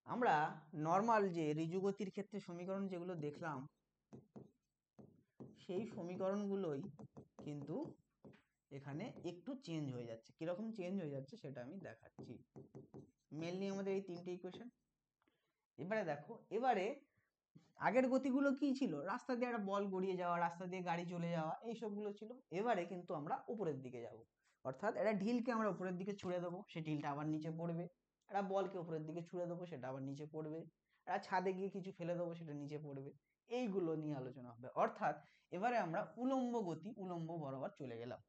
আমরা নর্মাল যে ঋজু গতির ক্ষেত্রে সমীকরণ যেগুলো দেখলাম সেই সমীকরণগুলোই কিন্তু এখানে একটু চেঞ্জ হয়ে যাচ্ছে, কিরকম চেঞ্জ হয়ে যাচ্ছে সেটা আমি দেখাচ্ছি। মেনলি আমাদের এই তিনটে ইকুয়েশন, এবারে দেখো, এবারে আগের গতিগুলো কি ছিল, রাস্তা দিয়ে একটা বল গড়িয়ে যাওয়া, রাস্তা দিয়ে গাড়ি চলে যাওয়া, এই সবগুলো ছিল। এবারে কিন্তু আমরা উপরের দিকে যাব, অর্থাৎ একটা ঢিলকে আমরা উপরের দিকে ছুঁড়ে দেবো, সেই ঢিলটা আবার নিচে পড়বে, একটা বলকে উপরের দিকে ছুঁড়ে দেবো, সেটা আবার নিচে পড়বে, একটা ছাদে গিয়ে কিছু ফেলে দেবো, সেটা নিচে পড়বে, এইগুলো নিয়ে আলোচনা হবে। অর্থাৎ এবারে আমরা উলম্ব গতি, উলম্ব বরাবর চলে গেলাম।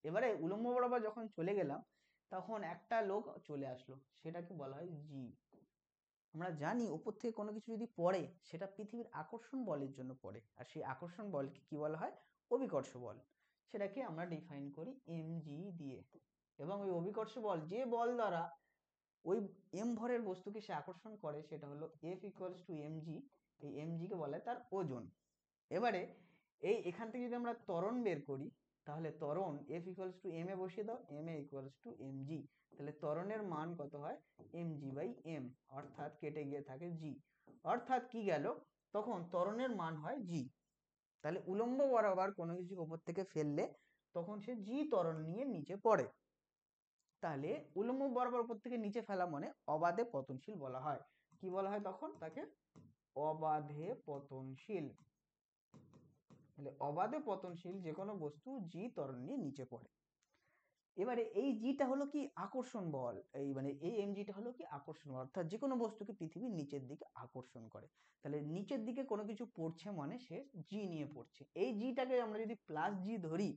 এবারে উলম্ব বরাবর যখন চলে গেলাম তখন একটা লোক চলে আসলো, সেটাকে বলা হয় জি। আমরা জানি উপর থেকে কোনো কিছু যদি পড়ে সেটা পৃথিবীর আকর্ষণ বলের জন্য পড়ে, আর সেই আকর্ষণ বলকে কি বলা হয়, অভিকর্ষ বল, সেটাকে আমরা ডিফাইন করি mg দিয়ে। এবং ওই অভিকর্ষ বল, যে বল দ্বারা ওই m ভরের বস্তুকে সে আকর্ষণ করে, সেটা হলো F ইকুয়ালস টু mg, এই mg কে বলা হয় তার ওজন। এবারে এখান থেকে যদি আমরা ত্বরণ বের করি, তাহলে ত্বরণ F ইকুয়ালস টু m এ বসিয়ে দাও, m A equals to mg, তাহলে ত্বরণের মান কত হয়, mg বাই m, অর্থাৎ কেটে গিয়ে থাকে g, অর্থাৎ কি গেল, তখন ত্বরণের মান হয় g। তাহলে উলম্ব বরাবর কোনো কিছু উপর থেকে ফেললে তখন সে g ত্বরণ নিয়ে নিচে পড়ে, তাহলে উলম্ব বরাবর উপর থেকে নিচে ফেলা মানে অবাধে পতনশীল বলা হয়। কি বলা হয় তখন তাকে, অবাধে পতনশীল। তাহলে অবাধে পতনশীল যে কোনো বস্তু জি ত্বরণ নিয়ে নিচে পড়ে। এবারে এই জিটা হলো কি আকর্ষণ বল, এই মানে এই এমজিটা হলো কি আকর্ষণ বল, অর্থাৎ যে কোনো বস্তুকে পৃথিবীর নিচের দিকে আকর্ষণ করে। তাহলে নিচের দিকে কোনো কিছু পড়ছে মানে সে জি নিয়ে পড়ছে, এই জিটাকে আমরা যদি প্লাস জি ধরি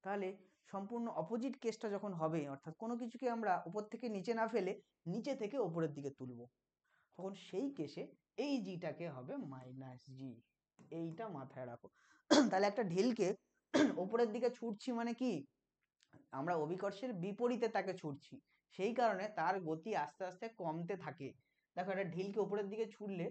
তাহলে সম্পূর্ণ অপোজিট কেসটা যখন হবে, অর্থাৎ কোনো কিছুকে আমরা উপর থেকে নিচে না ফেলে নিচে থেকে উপরের দিকে তুলব, তখন সেই কেসে এই জিটাকে হবে মাইনাস জি। এইটা মাথায় রাখো। তাহলে একটা ঢিলকে উপরের দিকে ছুটছি মানে কি, আমরা অভিকর্ষের বিপরীতে তাকে ছুটছি, সেই কারণে তার গতি আস্তে আস্তে কমতে থাকে। দেখো একটা ঢিলকে উপরের দিকে ছুটলে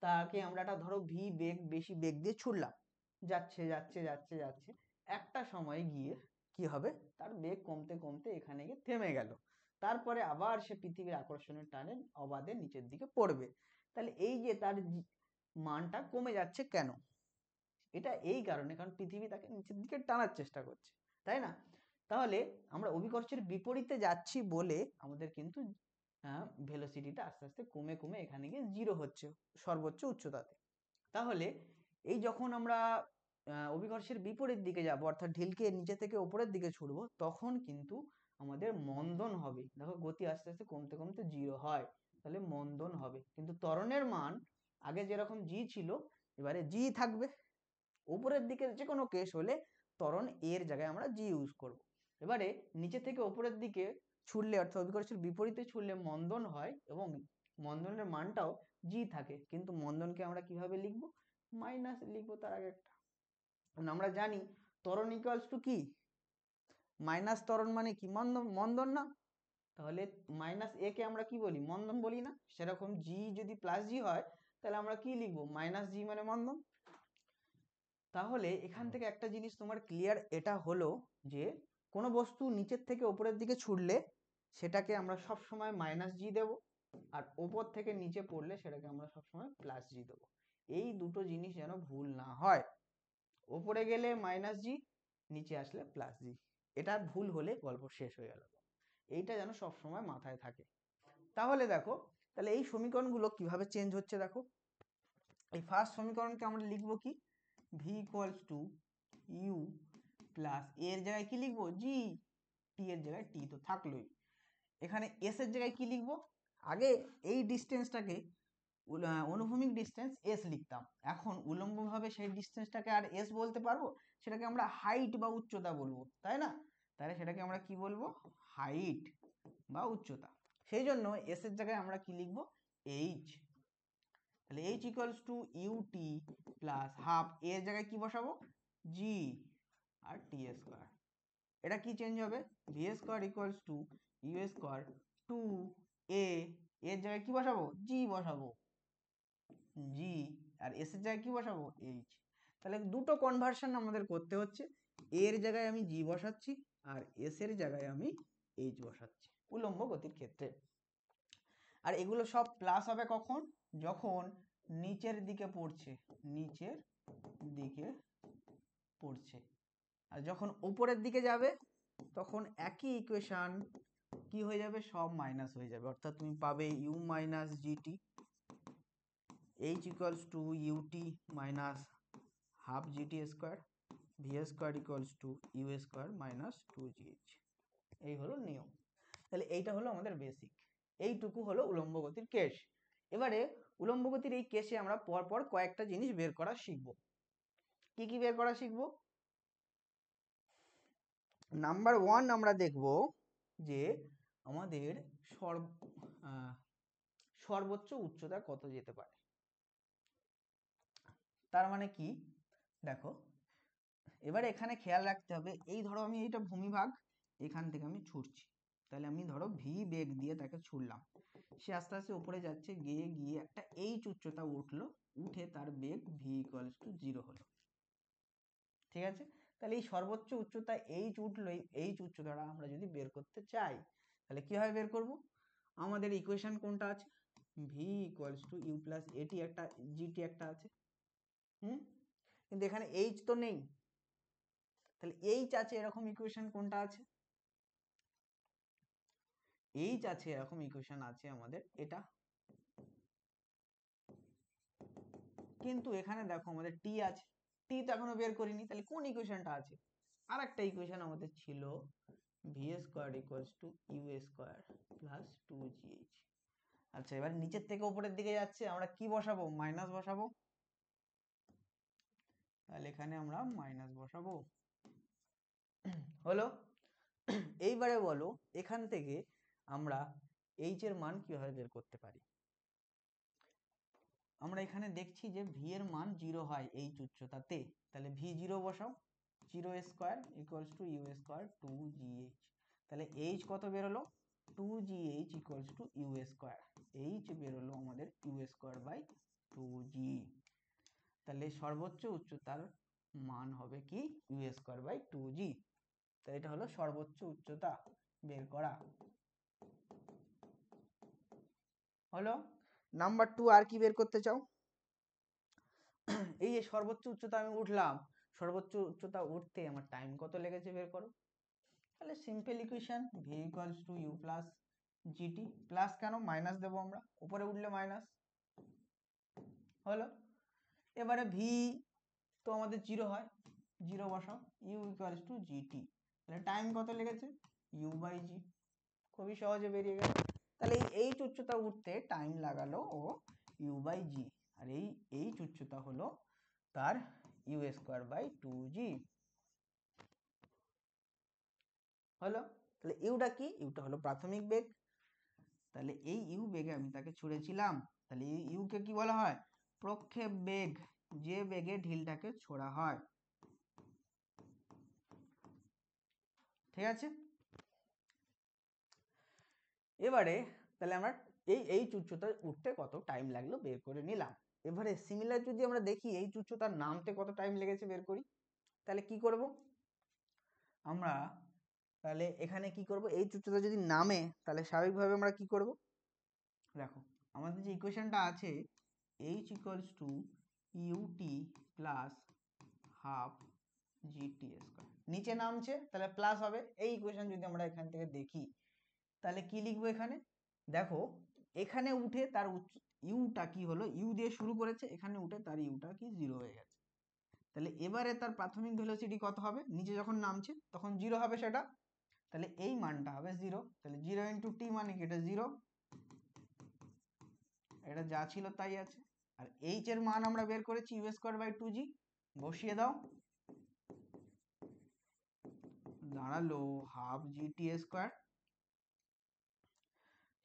তাকে আমরা একটা ধরো ভি বেগ, বেশি বেগ দিয়ে ছুটলাম, যাচ্ছে যাচ্ছে যাচ্ছে যাচ্ছে, একটা সময় গিয়ে কি হবে, তার বেগ কমতে কমতে এখানে গিয়ে থেমে গেল, তারপরে আবার সে পৃথিবীর আকর্ষণের টানে অবাধে নিচের দিকে পড়বে। তাহলে এই যে তার মানটা কমে যাচ্ছে কেন, এটা এই কারণে, কারণ পৃথিবী তাকে নিচের দিকে টানার চেষ্টা করছে, তাই না? তাহলে আমরা অভিকর্ষের বিপরীতে যাচ্ছি বলে আমাদের কিন্তু ভেলোসিটিটা আস্তে আস্তে কমে কমে এখানে গিয়ে জিরো হচ্ছে সর্বোচ্চ উচ্চতাতে। তাহলে এই যখন আমরা অভিকর্ষের বিপরীত দিকে যাব, অর্থাৎ ঢিলকে নিচে থেকে উপরের দিকে ছুড়বো, তখন কিন্তু আমাদের মন্দন হবে। দেখো গতি আস্তে আস্তে কমতে কমতে জিরো হয়, তাহলে মন্দন হবে। কিন্তু ত্বরণের মান আগে যেরকম জি ছিল, এবারে জি থাকবে। উপরের দিকে যে কোনো কেস হলে ত্বরণ এর জায়গায় আমরা জি ইউজ করব। এবারে নিচে থেকে উপরের দিকে ছুড়লে, অর্থাৎ অভিকর্ষের বিপরীতে ছুড়লে মন্দন হয়, এবং মন্দনের মানটাও জি থাকে, কিন্তু মন্দনকে আমরা কিভাবে লিখবো, মাইনাস লিখবো তার আগে একটা। আমরা জানি ত্বরণ ইকুয়ালস টু কি, মাইনাস ত্বরণ মানে কি, মন্দন, মন্দন না? তাহলে মাইনাস এ কে আমরা কি বলি, মন্দন বলি না? সেরকম জি যদি প্লাস জি হয়, তাহলে আমরা কি লিখবো, মাইনাস জি মানে মন্দন। তাহলে এখান থেকে একটা জিনিস তোমার ক্লিয়ার এটা হলো যে কোনো বস্তু নিচের থেকে উপরের দিকে ছুটলে সেটাকে আমরা সব সময় মাইনাস জি দেব, আর উপর থেকে নিচে পড়লে সেটাকে আমরা সব সময় প্লাস জি দেবো। এই দুটো জিনিস যেন ভুল না হয়, উপরে গেলে মাইনাস জি, নিচে আসলে প্লাস জি, এটা ভুল হলে গল্প শেষ হয়ে গেল। এইটা যেন সব সময় মাথায় থাকে। তাহলে দেখো, তাহলে এই সমীকরণগুলো কিভাবে চেঞ্জ হচ্ছে দেখো। এই ফার্স্ট সমীকরণকে আমরা লিখবো কি, v equals to you plus এর জায়গায় কি লিখবো, জি, টি এর জায়গায় টি তো থাকলোই, এখানে এস এর জায়গায় কি লিখবো, আগে এই ডিস্টেন্সটাকে অনুভূমিক ডিস্টেন্স এস লিখতাম, এখন উলম্বভাবে সেই ডিস্টেন্সটাকে আর এস বলতে পারবো, সেটাকে আমরা হাইট বা উচ্চতা বলবো, তাই না? তাহলে সেটাকে আমরা কি বলবো, হাইট বা উচ্চতা। সেই জন্য এস এর জায়গায় আমরা কি লিখবো, এইচ। তাহলে h equals to UT plus half, এর জায়গায় কি বসাবো, জি, আর টি স্কোয়ার। এটা কি চেঞ্জ হবে, V square equals to you square two A, এর জায়গায় কি বসাবো, জি বসাবো, জি, আর এস এর জায়গায় কি বসাবো, এইচ। তাহলে দুটো কনভার্সন আমাদের করতে হচ্ছে, এর জায়গায় আমি জি বসাচ্ছি আর এস এর জায়গায় আমি এইচ বসাচ্ছি উলম্ব গতির ক্ষেত্রে। আর এগুলো সব প্লাস হবে কখন, যখন নিচের দিকে পড়ছে, নিচের দিকে পড়ছে, আর যখন উপরের দিকে যাবে তখন একই ইকুয়েশন কি হয়ে যাবে, সব মাইনাস হয়ে যাবে, অর্থাৎ তুমি পাবে u minus g t, h equals to u t minus half g t square, V square equals to you square minus two g h. এই হলো নিয়ম। তাহলে এইটা হলো আমাদের বেসিক, এইটুকু হলো উলম্ব গতির কেস। এবারে উলম্ব গতির এই কেসে আমরা পরপর কয়েকটা জিনিস বের করা শিখব। কি কি বের করা শিখব, নাম্বার ওয়ান আমরা দেখব যে আমাদের সর্বোচ্চ উচ্চতা কত যেতে পারে। তার মানে কি, দেখো এবারে এখানে খেয়াল রাখতে হবে, এই ধরো আমি এইটা ভূমিভাগ, এখান থেকে আমি ছুটছি, তাহলে আমি ধরো ভি বেগ দিয়ে তাকে ছুড়লাম, সে আস্তে আস্তে উপরে যাচ্ছে, গিয়ে গিয়ে একটা এইচ উচ্চতা উঠলো, উঠে তার বেগ ভি ইকুয়ালস টু জিরো হলো, ঠিক আছে? তাহলে এই সর্বোচ্চ উচ্চতা এইচ উঠলো, এই এইচ উচ্চতাটা আমরা যদি বের করতে চাই, তাহলে কিভাবে বের করব, আমাদের ইকুয়েশন কোনটা আছে, V equals to you plus এটি একটা, জিটি একটা আছে, কিন্তু এখানে এইচ তো নেই, তাহলে এইচ আছে এরকম ইকুয়েশন কোনটা আছে, এইচ আছে এরকম ইকুয়েশন আছে আমাদের এটা, কিন্তু এখানে দেখো আমাদের টি আছে, টি তো এখনো বের করিনি, তাহলে কোন ইকুয়েশনটা আছে, আর একটা ইকুয়েশন আমাদের ছিল v square equals to you square plus two g h. আচ্ছা এবার নিচের থেকে উপরের দিকে যাচ্ছে, আমরা কি বসাবো, মাইনাস বসাবো, তাহলে এখানে আমরা মাইনাস বসাবো, হলো। এইবারে বলো এখান থেকে আমরা এইচ এর মান কিভাবে বের করতে পারি। আমরা এখানে দেখছি যে ভি এর মান 0 হয় এইচ উচ্চতাতে, তাহলে ভি 0 বসাও, 0 square equals to you square 2gh। তাহলে এইচ কত বেরোলো, 2gh equals to you square, h বেরোলো আমাদের ইউ স্কোয়ার বাই 2g। তাহলে সর্বোচ্চ উচ্চতার মান হবে কি ইউ স্কোয়ার বাই 2g। তাহলে এটা হলো সর্বোচ্চ উচ্চতা বের করা হলো। নাম্বার 2 আর কি বের করতে চাও। এই যে সর্বোচ্চ উচ্চতা আমি উঠলাম, সর্বোচ্চ উচ্চতা উঠতে আমার টাইম কত লেগেছে বের করো। তাহলে simple equation v equals to you plus g t, plus কেন মাইনাস দেবো আমরা, উপরে উঠলে মাইনাস হলো। এবারে ভি তো আমাদের 0 হয়, 0 বসাও, ইউ ইকুয়ালস টু জিটি, তাহলে টাইম কত লেগেছে ইউ বাই জি, খুবই সহজে বেরিয়ে গেল। তাহলে এই এইচ উচ্চতা উঠতে টাইম লাগালো ও ইউ বাই জি, আর এই এইচ উচ্চতা হলো তার ইউ স্কোয়ার বাই 2g হলো। তাহলে ইউটা কি, ইউটা হলো প্রাথমিক বেগ। তাহলে এই ইউ বেগে আমি তাকে ছুঁড়েছিলাম, তাহলে এই ইউকে কি বলা হয়, প্রক্ষেপ বেগ, যে বেগে ঢিলটাকে ছোড়া হয়। ঠিক আছে, এবারে তাহলে আমরা এই উচ্চতা উঠতে কত টাইম লাগলো বের করে নিলাম। এবারে সিমিলার যদি আমরা দেখি এই উচ্চতার নামতে কত টাইম লেগেছে বের করি, তাহলে কি করব আমরা, তাহলে এখানে কি করব, এই উচ্চতা যদি নামে তাহলে স্বাভাবিকভাবে আমরা কি করব, দেখো আমাদের যে ইকুয়েশনটা আছে h equals to UT plus half g t square, নিচে নামছে তাহলে প্লাস হবে। এই ইকুয়েশন যদি আমরা এখান থেকে দেখি তাহলে কি লিখবো এখানে, দেখো এখানে উঠে তার ইউটা কি হলো, ইউ দিয়ে শুরু করেছে, এখানে উঠে তার ইউটা কি 0 হয়ে গেছে। তাহলে এবারে তার প্রাথমিক ভেলোসিটি কত হবে, নিচে যখন নামছে তখন 0 হবে সেটা, তাহলে এই মানটা হবে 0। তাহলে 0 ইন্টু টি মানে কি, এটা 0, এটা যা ছিল তাই আছে। আর এইচ এর মান আমরা বের করেছি ইউ স্কোয়ার বাই 2g, বসিয়ে দাও, দাঁড়ালো হাফ জিটি স্কোয়ার।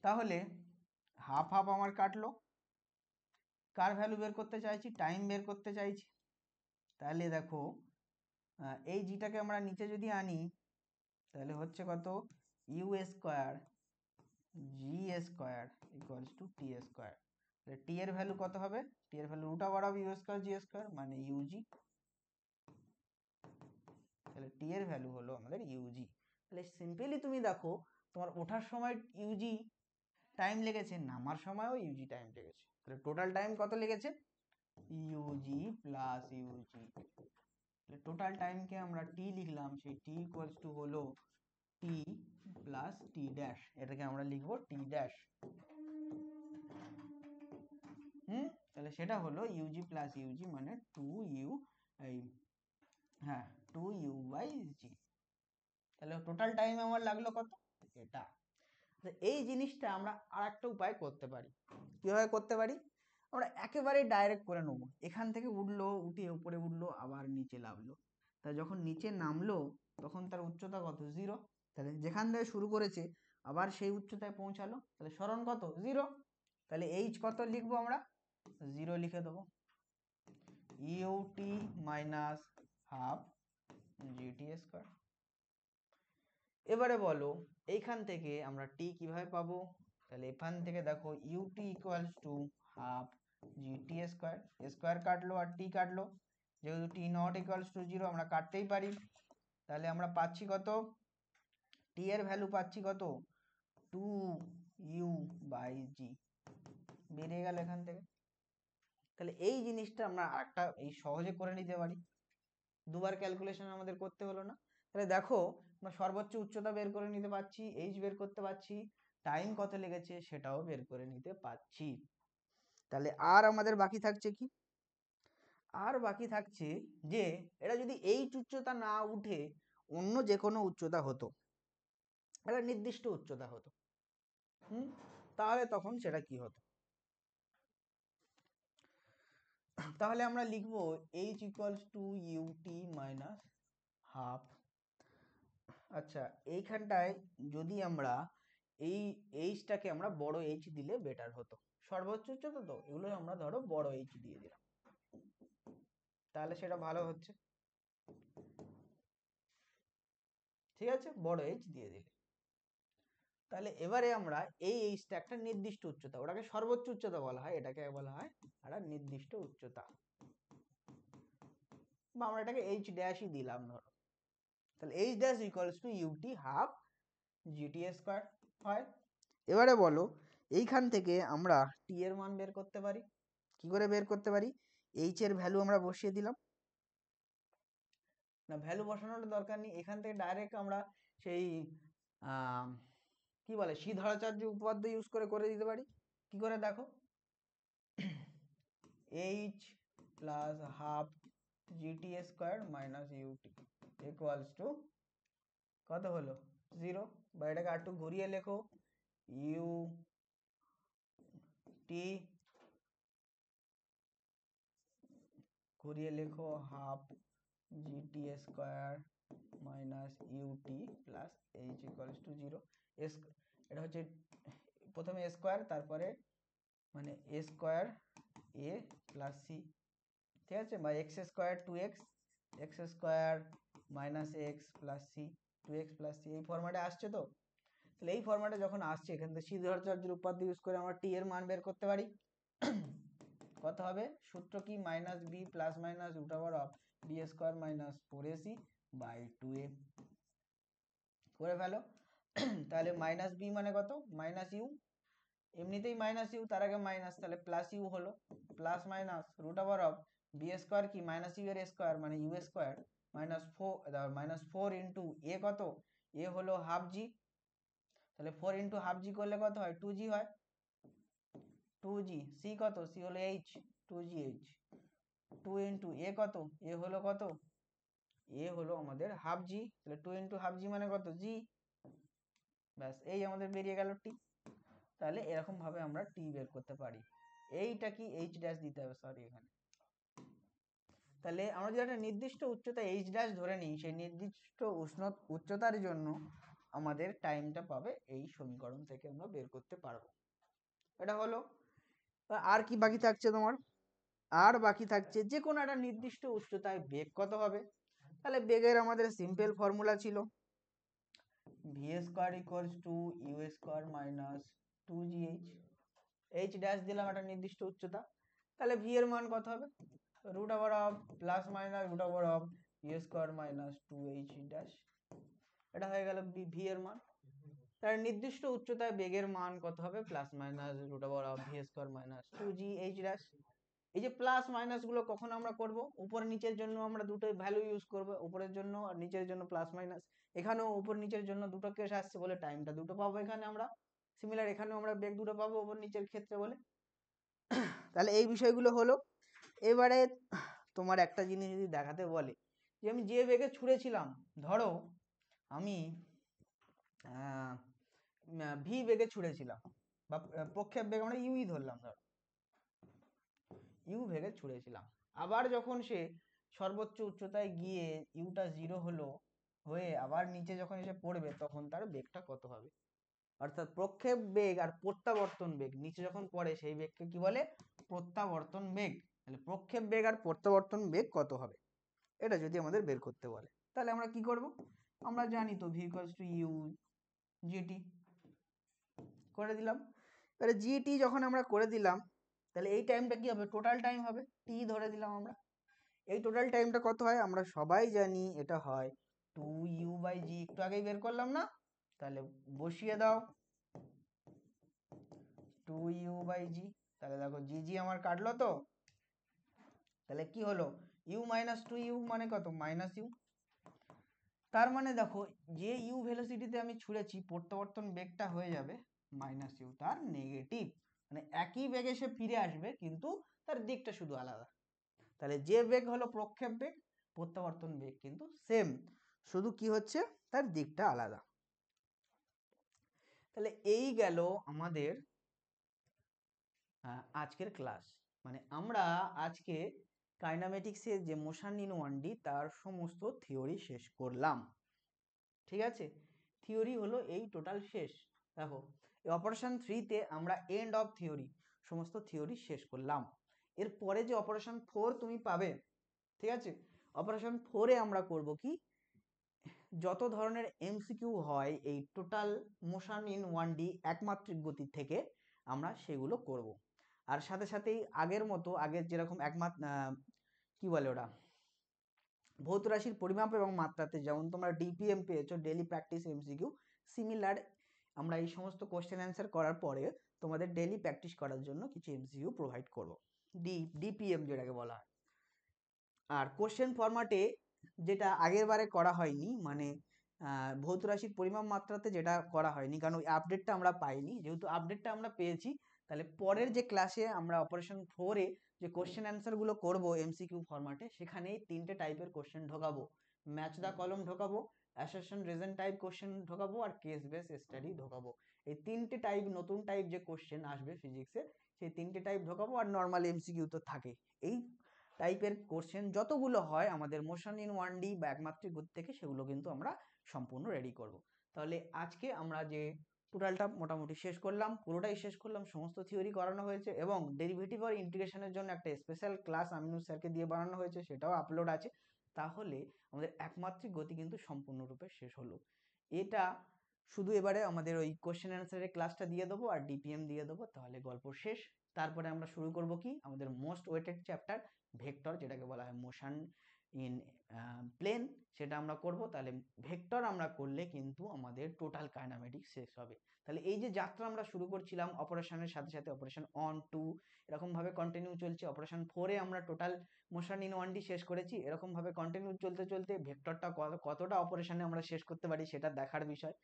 তাহলে হাফ হাফ আমার কাটলো, কার ভ্যালু বের করতে চাইছি, টাইম বের করতে চাইছি। তাহলে দেখো এই জিটাকে আমরা নিচে যদি আনি তাহলে হচ্ছে কত, U square G square equals to T square. T এর ভ্যালু কত হবে, টি এর value root over of you square G square মানে ইউজি, তাহলে টি এর ভ্যালু হলো আমাদের ইউজি। তাহলে সিম্পলি তুমি দেখো তোমার ওঠার সময় ইউজি টাইম লেগেছে, নামার সময়ও ইউজি টাইম লেগেছে, তাহলে টোটাল টাইম কত লেগেছে ইউজি প্লাস ইউজি। টোটাল টাইমকে আমরা টি লিখলাম, সেই টি ইকুয়ালস টু হলো টি প্লাস টি ড্যাশ, এটাকে আমরা লিখবো টি ড্যাশ। তাহলে সেটা হলো ইউজি প্লাস ইউজি মানে 2u, এই হ্যাঁ 2u বাই জি। তাহলে টোটাল টাইম আমার লাগলো কত, এটা। এই জিনিসটা আমরা আর একটা উপায় করতে পারি, কিভাবে করতে পারি, আমরা একেবারে ডাইরেক্ট করে নেবো, এখান থেকে উঠলো, উঠে উপরে উঠলো আবার নিচে নামলো, তা যখন নিচে নামলো তখন তার উচ্চতা কত 0, তাহলে যেখান থেকে শুরু করেছে আবার সেই উচ্চতায় পৌঁছালো, তাহলে সরণ কত 0, তাহলে এইচ কত লিখবো আমরা 0 লিখে দেবো, u t minus half g t square. এবারে বলো এইখান থেকে আমরা টি কিভাবে পাবো, তাহলে এখান থেকে দেখো u t equals to half g t square, square কাটলো আর টি কাটলো, যেহেতু টি নট ইকুয়ালস টু 0 আমরা কাটতেই পারি, তাহলে আমরা পাচ্ছি কত, টি এর ভ্যালু পাচ্ছি কত 2u বাই জি, বেরিয়ে গেল এখান থেকে। তাহলে এই জিনিসটা আমরা আরেকটা এই সহজে করে নিতে পারি, দুবার ক্যালকুলেশন আমাদের করতে হলো না। তাহলে দেখো আমরা সর্বোচ্চ উচ্চতা বের করে নিতে পারছি, এইচ বের করতে পারছি, টাইম কত লেগেছে সেটাও বের করে নিতে পারছি। তাহলে আর আমাদের বাকি থাকছে কি, আর বাকি থাকছে যে এটা যদি এইচ উচ্চতা না উঠে অন্য যে কোনো উচ্চতা হতো, একটা নির্দিষ্ট উচ্চতা হতো, তাহলে তখন সেটা কি হতো, তাহলে আমরা লিখবো h equals to u t minus half আচ্ছা, এইখানটায় যদি আমরা এই এইচটাকে আমরা বড় এইচ দিলে বেটার হতো। সর্বোচ্চ উচ্চতা তো এগুলো আমরা ধরো বড় এইচ দিয়ে দিলাম, তাহলে সেটা ভালো হচ্ছে। ঠিক আছে, বড় এইচ দিয়ে দিলে তাহলে এবারে আমরা এই এইচটা একটা নির্দিষ্ট উচ্চতা, ওটাকে সর্বোচ্চ উচ্চতা বলা হয়, এটাকে বলা হয় একটা নির্দিষ্ট উচ্চতা, বা আমরা এটাকে এইচ ড্যাশই দিলাম ধরো। তাহলে h dash equals to UT half g t square হয়। এবারে বলো এইখান থেকে আমরা টি এর মান বের করতে পারি, কি করে বের করতে পারি? এইচ এর ভ্যালু আমরা বসিয়ে দিলাম, না ভ্যালু বসানোর দরকার নেই, এখান থেকে ডাইরেক্ট আমরা সেই কি বলে শ্রীধরাচার্য উপপাদ্য ইউজ করে দিতে পারি। কি করে দেখো, h plus half g t square minus u t equals to কত হলো 0, বা এটাকে আর একটু ঘুরিয়ে লেখো, ইউ টি ঘুরিয়ে লেখো half g t square minus u t plus h equals to 0। এটা হচ্ছে প্রথমে স্কোয়ার, তারপরে মানে a square a plus c, ঠিক আছে, বা x square two x square minus x plus c, two x plus c, এই ফরম্যাটে আসছে তো। তাহলে এই ফরম্যাটে যখন আসছে, এখান থেকে শ্রীধরাচার্যের উপপাদ্য ইউজ করে আমরা টি এর মান বের করতে পারি। কত হবে, সূত্র কি, minus B plus minus root over of B square minus four A C by two A, করে ফেলো। তাহলে মাইনাস বি মানে কত, মাইনাস ইউ, এমনিতেই মাইনাস ইউ, তার আগে মাইনাস, তাহলে প্লাস ইউ হলো, plus minus root over of B square কি মাইনাস ইউ এর স্কোয়ার মানে U square minus four into A কত, এ হলো হাফ জি, তাহলে ফোর ইন্টু হাফ জি করলে কত হয়, টু জি হয়, টু জি, সি কত, সি হলো H, two G H, two into A কত, এ হলো কত, এ হলো আমাদের হাফ জি, তাহলে টু ইন্টু হাফ জি মানে কত, জি, ব্যাস এই আমাদের বেরিয়ে গেল টি। তাহলে এরকম ভাবে আমরা টি বের করতে পারি। এইটা কি এইচ ড্যাশ দিতে হবে, সরি এখানে। তাহলে আমরা যদি একটা নির্দিষ্ট উচ্চতা এইচ ড্যাশ ধরে নিই, সেই নির্দিষ্ট উচ্চতার জন্য আমাদের টাইমটা পাবে এই সমীকরণ থেকে আমরা বের করতে পারবো। এটা হলো। আর কি বাকি থাকছে তোমার, আর বাকি থাকছে যে কোনো একটা নির্দিষ্ট উচ্চতায় বেগ কত হবে। তাহলে বেগের আমাদের সিম্পল ফর্মুলা ছিল v square equals to you square minus two G h, h dash দিলাম একটা নির্দিষ্ট উচ্চতা, তাহলে ভি এর মান কত হবে, root over of plus minus root over of you square minus two h dash, এটা হয়ে গেল ভি এর মান। তার নির্দিষ্ট উচ্চতায় বেগের মান কত হবে, plus minus root over of v square minus two G h dash. এই যে প্লাস মাইনাস গুলো কখন আমরা করব, উপর নিচের জন্য আমরা দুটো ভ্যালু ইউজ করব, উপরের জন্য আর নিচের জন্য প্লাস মাইনাস, এখানেও উপর নিচের জন্য দুটো কেস আসছে বলে টাইমটা দুটো পাবো এখানে আমরা, সিমিলার এখানেও আমরা বেগ দুটো পাবো উপর নিচের ক্ষেত্রে বলে। তাহলে এই বিষয়গুলো হলো। এবারে তোমার একটা জিনিস যদি দেখাতে বলে যে আমি যে বেগে ছুঁড়েছিলাম, ধরো আমি ভি বেগে ছুঁড়েছিলাম, বা প্রক্ষেপ বেগ আমরা ইউই ধরলাম, ধরো ইউ ভেগে ছুঁড়েছিলাম, আবার যখন সে সর্বোচ্চ উচ্চতায় গিয়ে ইউটা জিরো হলো হয়ে আবার নিচে যখন এসে পড়বে, তখন তার বেগটা কত হবে। অর্থাৎ প্রক্ষেপ বেগ আর প্রত্যাবর্তন বেগ, নিচে যখন পড়ে সেই বেগকে কি বলে, প্রত্যাবর্তন বেগ। তাহলে প্রক্ষেপ বেগ আর প্রত্যাবর্তন বেগ কত হবে, এটা যদি আমাদের বের করতে বলে, তাহলে আমরা কি করব, আমরা জানি তো V equals to u g t, করে দিলাম। তাহলে জিটি যখন আমরা করে দিলাম, তাহলে এই টাইমটা কি হবে, টোটাল টাইম হবে, টি ধরে দিলাম আমরা। এই টোটাল টাইমটা কত হয়, আমরা সবাই জানি এটা হয় টু ইউ বাই জি, একটু আগেই বের করলাম না, তাহলে বসিয়ে দাও টু ইউ বাই জি, তাহলে দেখো জি জি আমার কাটলো তো, তাহলে কি হলো, ইউ মাইনাস টু ইউ মানে কত, মাইনাস ইউ, তার মানে দেখো যে ইউ ভেলোসিটিতে আমি ছুঁড়েছি প্রত্যাবর্তন বেগটা হয়ে যাবে মাইনাস ইউ, তার নেগেটিভ, মানে একই বেগে সে ফিরে আসবে কিন্তু তার দিকটা শুধু আলাদা। তাহলে যে বেগ হলো প্রক্ষেপ বেগ, প্রত্যাবর্তন বেগ কিন্তু সেম, শুধু কি হচ্ছে তার দিকটা আলাদা। তাহলে এই গেল আমাদের আজকের ক্লাস, মানে আমরা আজকে কাইনামেটিক্সের যে মোশন ইন 1D তার সমস্ত থিওরি শেষ করলাম। ঠিক আছে, থিওরি হলো এই টোটাল শেষ। দেখো এই অপারেশন 3-তে আমরা এন্ড অফ থিওরি, সমস্ত থিওরি শেষ করলাম। এরপরে যে অপারেশন 4 তুমি পাবে, ঠিক আছে, অপারেশন 4-এ আমরা করব কি, যত ধরনের এমসিকিউ হয় এই টোটাল মোশন ইন 1D একমাত্রিক গতি থেকে আমরা সেগুলো করব। আর সাথে সাথেই আগের মতো, আগের যেরকম কি বলে ওটা, ভৌত রাশির পরিমাপ এবং মাত্রাতে যেমন তোমরা ডিপিএম পেয়েছো, ডেইলি প্র্যাকটিস এমসিকিউ, সিমিলার আমরা এই সমস্ত কোশ্চেন অ্যান্সার করার পরে তোমাদের ডেইলি প্র্যাকটিস করার জন্য কিছু এমসিকিউ প্রোভাইড করব, ডিপিএম যেটাকে বলা হয়। আর কোশ্চেন ফরম্যাটে যেটা আগের বারে করা হয়নি, মানে ভৌত রাশির পরিমাপ মাত্রাতে যেটা করা হয়নি, কারণ ওই আপডেটটা আমরা পাইনি, যেহেতু আপডেটটা আমরা পেয়েছি, তাহলে পরের যে ক্লাসে আমরা অপারেশন 4-এ যে কোশ্চেন অ্যান্সারগুলো করবো এমসিকিউ ফরম্যাটে, সেখানেই 3টে টাইপের কোশ্চেন ঢোকাবো, ম্যাচ দ্য কলম ঢোকাবো, অ্যাসারশন রিজন টাইপ কোশ্চেন ঢোকাবো, আর কেস বেস স্টাডি ঢোকাবো। এই 3টে টাইপ, নতুন টাইপ যে কোশ্চেন আসবে ফিজিক্সে, সেই 3টে টাইপ ঢোকাবো। আর নর্মাল এমসিকিউ তো থাকে। এই টাইপের কোশ্চেন যতগুলো হয় আমাদের মোশন ইন 1D বা একমাত্রিক গতি থেকে, সেগুলো কিন্তু আমরা সম্পূর্ণ রেডি করব। তাহলে আজকে আমরা যে টোটালটা মোটামুটি শেষ করলাম, পুরোটাই শেষ করলাম, সমস্ত থিওরি করানো হয়েছে, এবং ডেরিভেটিভ আর ইন্টিগ্রেশনের জন্য একটা স্পেশাল ক্লাস আমিনুল স্যারকে দিয়ে বানানো হয়েছে, সেটাও আপলোড আছে। তাহলে আমাদের একমাত্রিক গতি কিন্তু সম্পূর্ণরূপে শেষ হলো। এটা শুধু এবারে আমাদের ওই কোশ্চেন অ্যান্সারের ক্লাসটা দিয়ে দেবো আর ডিপিএম দিয়ে দেবো, তাহলে গল্প শেষ। তারপরে আমরা শুরু করব কি, আমাদের মোস্ট ওয়েটেড চ্যাপ্টার ভেক্টর, যেটাকে বলা হয় মোশন ইন প্লেন, সেটা আমরা করব। তাহলে ভেক্টর আমরা করলে কিন্তু আমাদের টোটাল কাইনেমেটিক্স শেষ হবে। তাহলে এই যে যাত্রা আমরা শুরু করছিলাম অপারেশনের সাথে সাথে, অপারেশন 1, 2 এরকম ভাবে কন্টিনিউ চলছে, অপারেশন 4-এ আমরা টোটাল মোশন ইন 1D শেষ করেছি, এরকম ভাবে কন্টিনিউ চলতে চলতে ভেক্টরটা কতটা অপারেশনে আমরা শেষ করতে পারি সেটা দেখার বিষয়।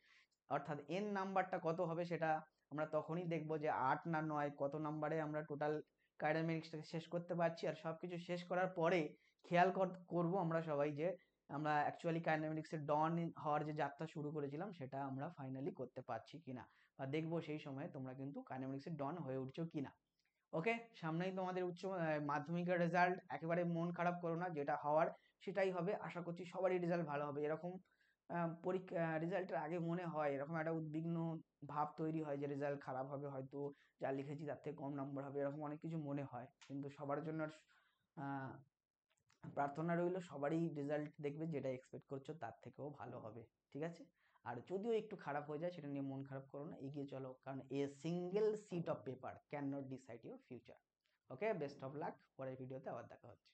অর্থাৎ এন নাম্বারটা কত হবে সেটা আমরা তখনই দেখবো যে 8 না 9 কত নাম্বারে আমরা টোটাল কাইনেমেটিক্সটাকে শেষ করতে পারছি। আর সবকিছু শেষ করার পরে খেয়াল করব আমরা সবাই যে আমরা অ্যাকচুয়ালি কাইনেমেটিক্সের ডন হওয়ার যে যাত্রা শুরু করেছিলাম সেটা আমরা ফাইনালি করতে পারছি কিনা, বা দেখবো সেই সময় তোমরা কিন্তু কাইনেমেটিক্সের ডন হয়ে উঠছো কিনা। ওকে, সামনেই তোমাদের মাধ্যমিকের রেজাল্ট, একেবারে মন খারাপ করো না, যেটা হওয়ার সেটাই হবে। আশা করছি সবারই রেজাল্ট ভালো হবে। এরকম পরীক্ষা রেজাল্টের আগে মনে হয়, এরকম একটা উদ্বিগ্ন ভাব তৈরি হয় যে রেজাল্ট খারাপ হবে, হয়তো যা লিখেছি তার থেকে কম নম্বর হবে, এরকম অনেক কিছু মনে হয়। কিন্তু সবার জন্য প্রার্থনা রইল সবারই রেজাল্ট দেখবে যেটা এক্সপেক্ট করছো তার থেকেও ভালো হবে, ঠিক আছে। আর যদিও একটু খারাপ হয়ে যায় সেটা নিয়ে মন খারাপ করো না, এগিয়ে চলো, কারণ a single sheet of paper can not decide your future. Okay, best of luck, পরের ভিডিওতে আবার দেখা হচ্ছে।